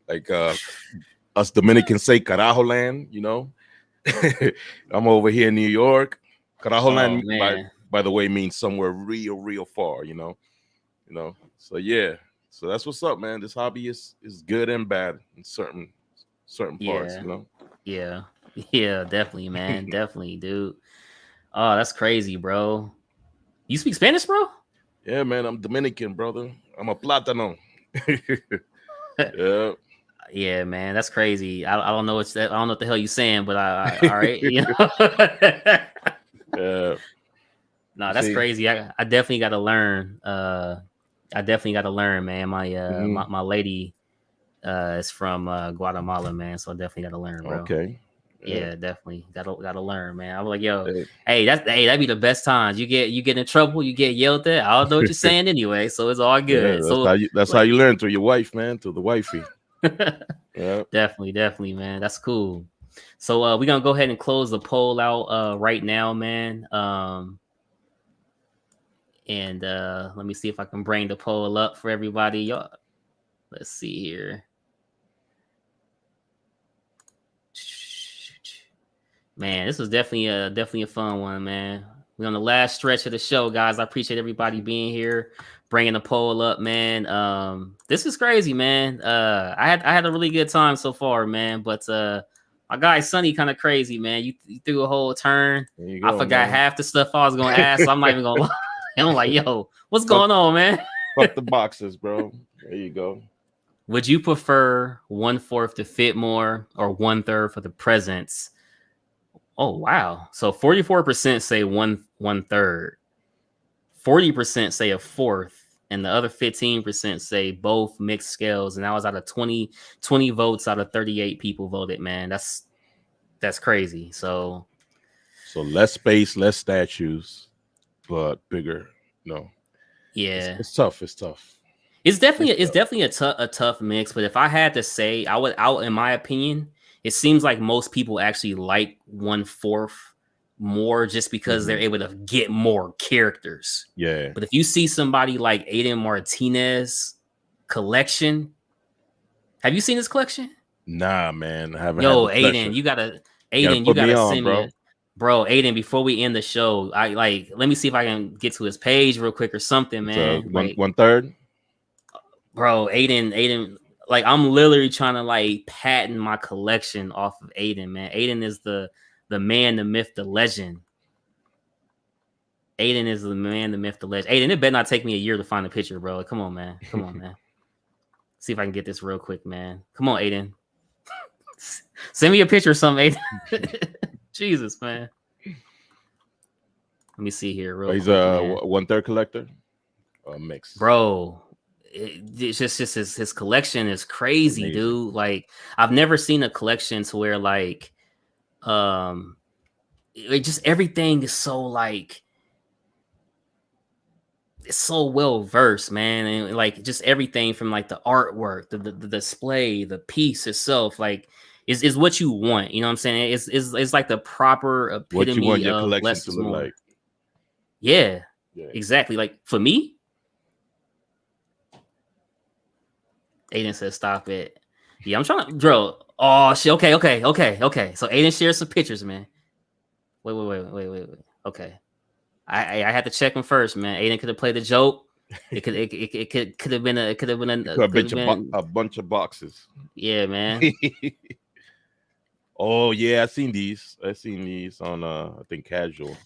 S2: like us Dominicans say Carajo land, you know. I'm over here in New York. Carajo land,
S1: man.
S2: by the way, means somewhere real far, you know. So yeah, so that's what's up, man. This hobby is good and bad in certain parts, you know.
S1: Yeah, definitely, man. Definitely, dude. Oh, that's crazy, bro. You speak Spanish, bro?
S2: Yeah, man, I'm Dominican, brother. I'm a plátano. Yeah.
S1: Yeah, man, that's crazy. I don't know I don't know what the hell you saying, but all right, you know.
S2: Yeah.
S1: No, that's crazy. I definitely got to learn. I definitely got to learn, man. My lady is from Guatemala, man, so I definitely got to learn, bro.
S2: Okay.
S1: Yeah, definitely gotta learn, man. I'm like, yo, hey, that'd be the best times. You get in trouble, you get yelled at. I don't know what you're saying anyway, so it's all good.
S2: Yeah, that's how you learn, through your wife, man, through the wifey. Yeah,
S1: definitely, man. That's cool. So we're gonna go ahead and close the poll out right now, man. And let me see if I can bring the poll up for everybody. Y'all, let's see here. Man, this was definitely a fun one, man. We're on the last stretch of the show, guys. I appreciate everybody being here, bringing the poll up, man. This is crazy, man. I had a really good time so far, man. But my guy Sonny kind of crazy, man. You threw a whole turn. I forgot half the stuff I was gonna ask, so I'm not even gonna lie. I'm like, yo, what's going on, man?
S2: Fuck the boxes, bro. There you go.
S1: Would you prefer 1/4 to fit more or 1/3 for the presents? Oh, wow. So 44% say 1/3, 40% say a fourth, and the other 15% say both mixed scales. And that was out of 20 votes out of 38 people voted, man. That's crazy. So
S2: less space, less statues, but bigger. No.
S1: Yeah.
S2: It's tough. It's
S1: definitely a tough mix. But if I had to say, I would, in my opinion, it seems like most people actually like 1/4 more just because they're able to get more characters.
S2: Yeah.
S1: But if you see somebody like Aiden Martinez collection, have you seen his collection?
S2: Nah, man. I haven't.
S1: Yo, Aiden, you gotta send me, bro. Aiden, before we end the show, let me see if I can get to his page real quick or something, man.
S2: 1/3,
S1: bro. Aiden. Like, I'm literally trying to like patent my collection off of Aiden, man. Aiden is the man, the myth, the legend. Aiden is the man, the myth, the legend. Aiden, it better not take me a year to find a picture, bro. Come on, man. See if I can get this real quick, man. Come on, Aiden. Send me a picture or something, Aiden. Jesus, man. Let me see here real quick.
S2: He's a 1/3 collector? Mix.
S1: Bro. It's just his collection is crazy, amazing, dude. Like, I've never seen a collection to where like just everything is so like it's so well versed, man. And like just everything from like the artwork, the display, the piece itself, like is what you want. You know what I'm saying? It's like the proper epitome
S2: what you want your
S1: of
S2: collection
S1: less
S2: to
S1: is
S2: look
S1: more.
S2: like.
S1: Yeah, exactly. Like for me, Aiden says, "Stop it." Yeah, I'm trying to drill. Oh shit. Okay. So Aiden shares some pictures, man. Wait. Okay, I had to check him first, man. Aiden could have played a joke. It could have been
S2: a bunch of boxes.
S1: Yeah, man.
S2: Oh yeah, I seen these on I think Casual.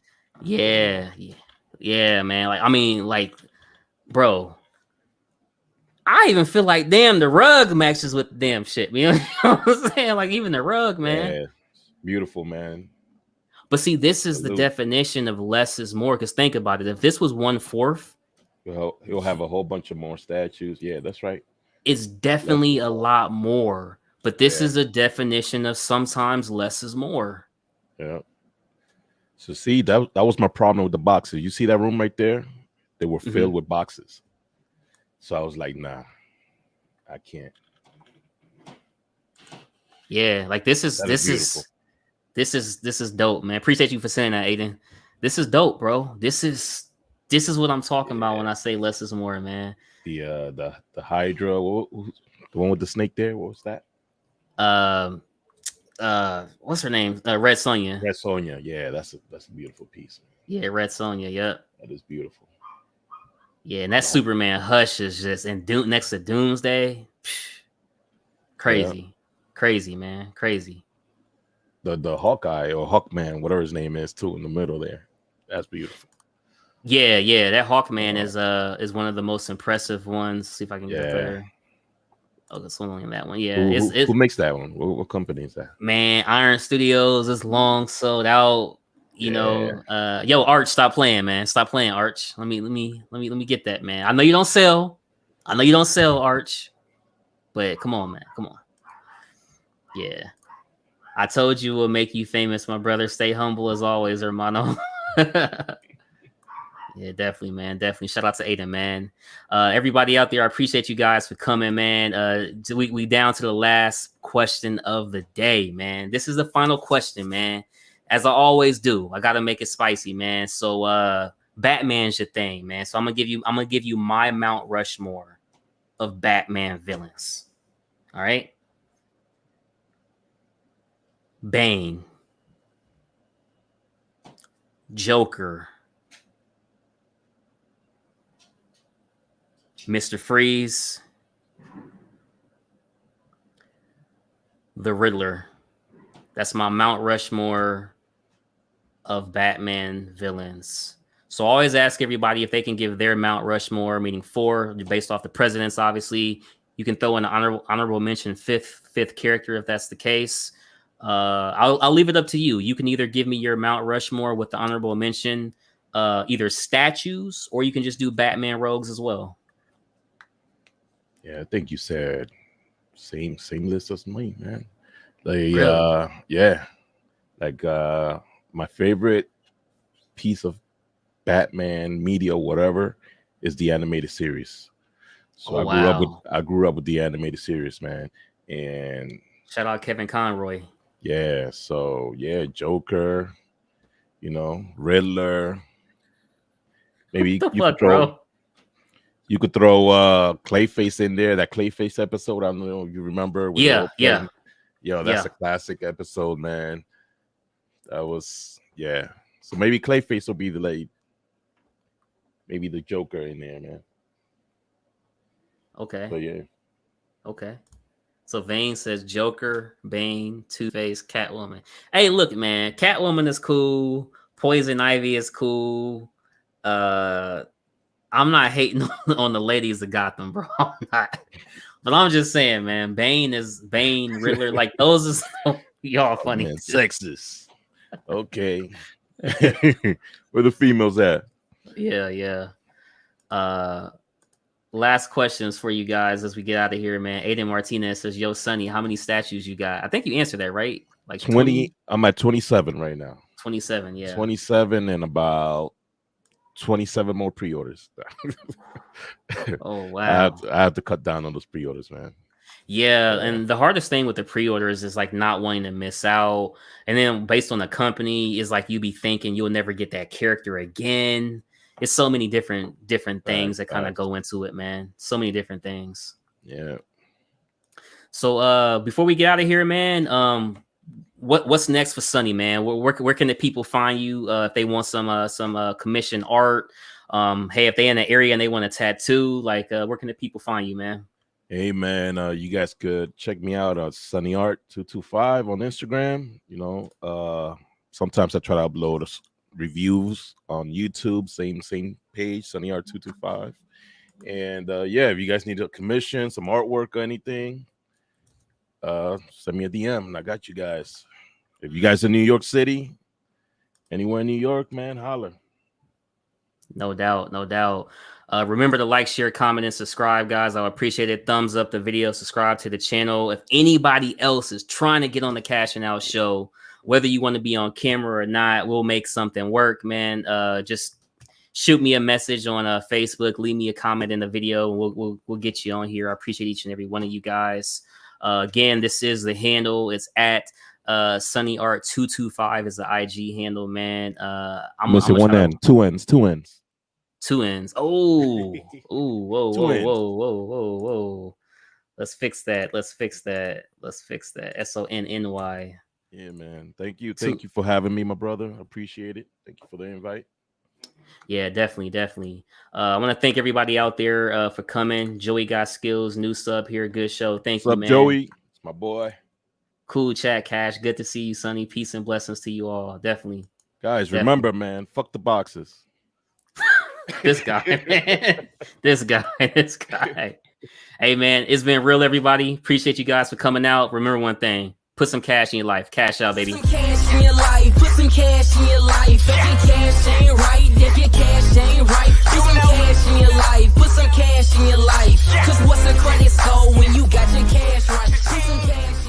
S1: Yeah, man. Like, I mean, like, bro, I even feel like damn the rug matches with the damn shit. You know what I'm saying? Like, even the rug, man.
S2: Yeah, beautiful, man.
S1: But see, this is the definition of less is more. Because think about it. If this was 1/4,
S2: he'll have a whole bunch of more statues. Yeah, that's right.
S1: It's definitely a lot more. But this is a definition of sometimes less is more.
S2: Yeah. So see, that was my problem with the boxes. You see that room right there? They were filled with boxes. So I was like, nah, I can't.
S1: Yeah, like this is This is dope, man. Appreciate you for saying that, Aiden. This is dope, bro. This is what I'm talking about when I say less is more, man.
S2: The Hydra, the one with the snake there. What was that?
S1: What's her name? Red Sonja.
S2: Red Sonja. Yeah, that's a beautiful piece.
S1: Yeah, Red Sonja. Yep.
S2: That is beautiful.
S1: Yeah, and that Superman Hush is just next to Doomsday. Crazy, crazy, man, crazy.
S2: The Hawkeye or Hawkman, whatever his name is, too, in the middle there. That's beautiful.
S1: Yeah, that Hawkman is one of the most impressive ones. See if I can get it there. Oh, it's only in that one. Yeah,
S2: who makes that one? What company is that?
S1: Man, Iron Studios is long sold out. You know, yo, Arch, stop playing, man. Stop playing, Arch. Let me get that, man. I know you don't sell, Arch, but come on, man, come on. Yeah, I told you we'll make you famous, my brother. Stay humble as always, hermano. Yeah, definitely, man. Definitely. Shout out to Aiden, man. Everybody out there, I appreciate you guys for coming, man. We down to the last question of the day, man. This is the final question, man. As I always do, I gotta make it spicy, man. So Batman's your thing, man. So I'm gonna give you my Mount Rushmore of Batman villains. All right. Bane, Joker, Mr. Freeze, the Riddler. That's my Mount Rushmore of Batman villains. So I always ask everybody if they can give their Mount Rushmore, meaning 4, based off the presidents, obviously. You can throw in an honorable mention fifth character if that's the case. I'll leave it up to you. You can either give me your Mount Rushmore with the honorable mention, either statues, or you can just do Batman rogues as well.
S2: Yeah, I think you said same list as me, man. Like,
S1: Really?
S2: yeah, like my favorite piece of Batman media, whatever, is the animated series. So I grew up with the animated series, man. And
S1: shout out Kevin Conroy.
S2: Yeah, so yeah, Joker, you know, Riddler. Maybe you could throw Clayface in there. That Clayface episode, I don't know if you remember.
S1: Yeah.
S2: Yo, that's a classic episode, man. That was So maybe Clayface will be the lead. Maybe the Joker in there, man.
S1: Okay.
S2: But yeah.
S1: Okay. So Vane says Joker, Bane, Two-Face, Catwoman. Hey, look, man, Catwoman is cool. Poison Ivy is cool. I'm not hating on the ladies of Gotham, bro. I'm not. But I'm just saying, man, Bane, Riddler, like those is y'all funny.
S2: Man, sexist. Okay. Where the females at?
S1: Yeah. Last questions for you guys as we get out of here, man. Aiden Martinez says, "Yo, Sonny, how many statues you got?" I think you answered that, right? Like
S2: 20. I'm at 27 right now.
S1: 27, yeah.
S2: 27 and about 27 more pre-orders.
S1: Oh wow!
S2: I have to cut down on those pre-orders, man.
S1: Yeah, and the hardest thing with the pre-orders is like not wanting to miss out, and then based on the company is like you be thinking you'll never get that character again. It's so many different things that kind of go into it, man. So many different things.
S2: Yeah.
S1: So before we get out of here, man, what's next for Sonny, man? Where can the people find you if they want some commission art? Hey, if they in the area and they want a tattoo, like where can the people find you, man?
S2: Hey man, you guys could check me out on Sonny Art 225 on Instagram. You know, sometimes I try to upload reviews on YouTube, same page, Sonny Art 225. And if you guys need a commission, some artwork or anything, send me a DM and I got you guys. If you guys in New York City, anywhere in New York, man, holler.
S1: No doubt. Remember to like, share, comment, and subscribe, guys. I would appreciate it. Thumbs up the video, subscribe to the channel. If anybody else is trying to get on the Cashing Out show, whether you want to be on camera or not, we'll make something work, man. Just shoot me a message on Facebook, leave me a comment in the video, and we'll get you on here. I appreciate each and every one of you guys. Again, this is the handle. It's at Sunny Art 225 is the IG handle, man.
S2: I'm missing one end, two ends.
S1: Two ends. Oh, ooh, whoa,
S2: Two
S1: whoa,
S2: ends.
S1: whoa. Let's fix that. SONNY.
S2: Yeah, man. Thank you for having me, my brother. I appreciate it. Thank you for the invite.
S1: Yeah, definitely. I want to thank everybody out there for coming. Joey got skills, new sub here. Good show. Thank you,
S2: What's up,
S1: man.
S2: Joey? It's my boy.
S1: Cool chat, Cash. Good to see you, Sonny. Peace and blessings to you all. Definitely.
S2: Guys, remember, man, fuck the boxes.
S1: This guy, man. This guy. Hey, man, it's been real, everybody. Appreciate you guys for coming out. Remember one thing. Put some cash in your life. Cash out, baby.
S4: Put some cash in your life. Put some cash in your life. If your cash ain't right,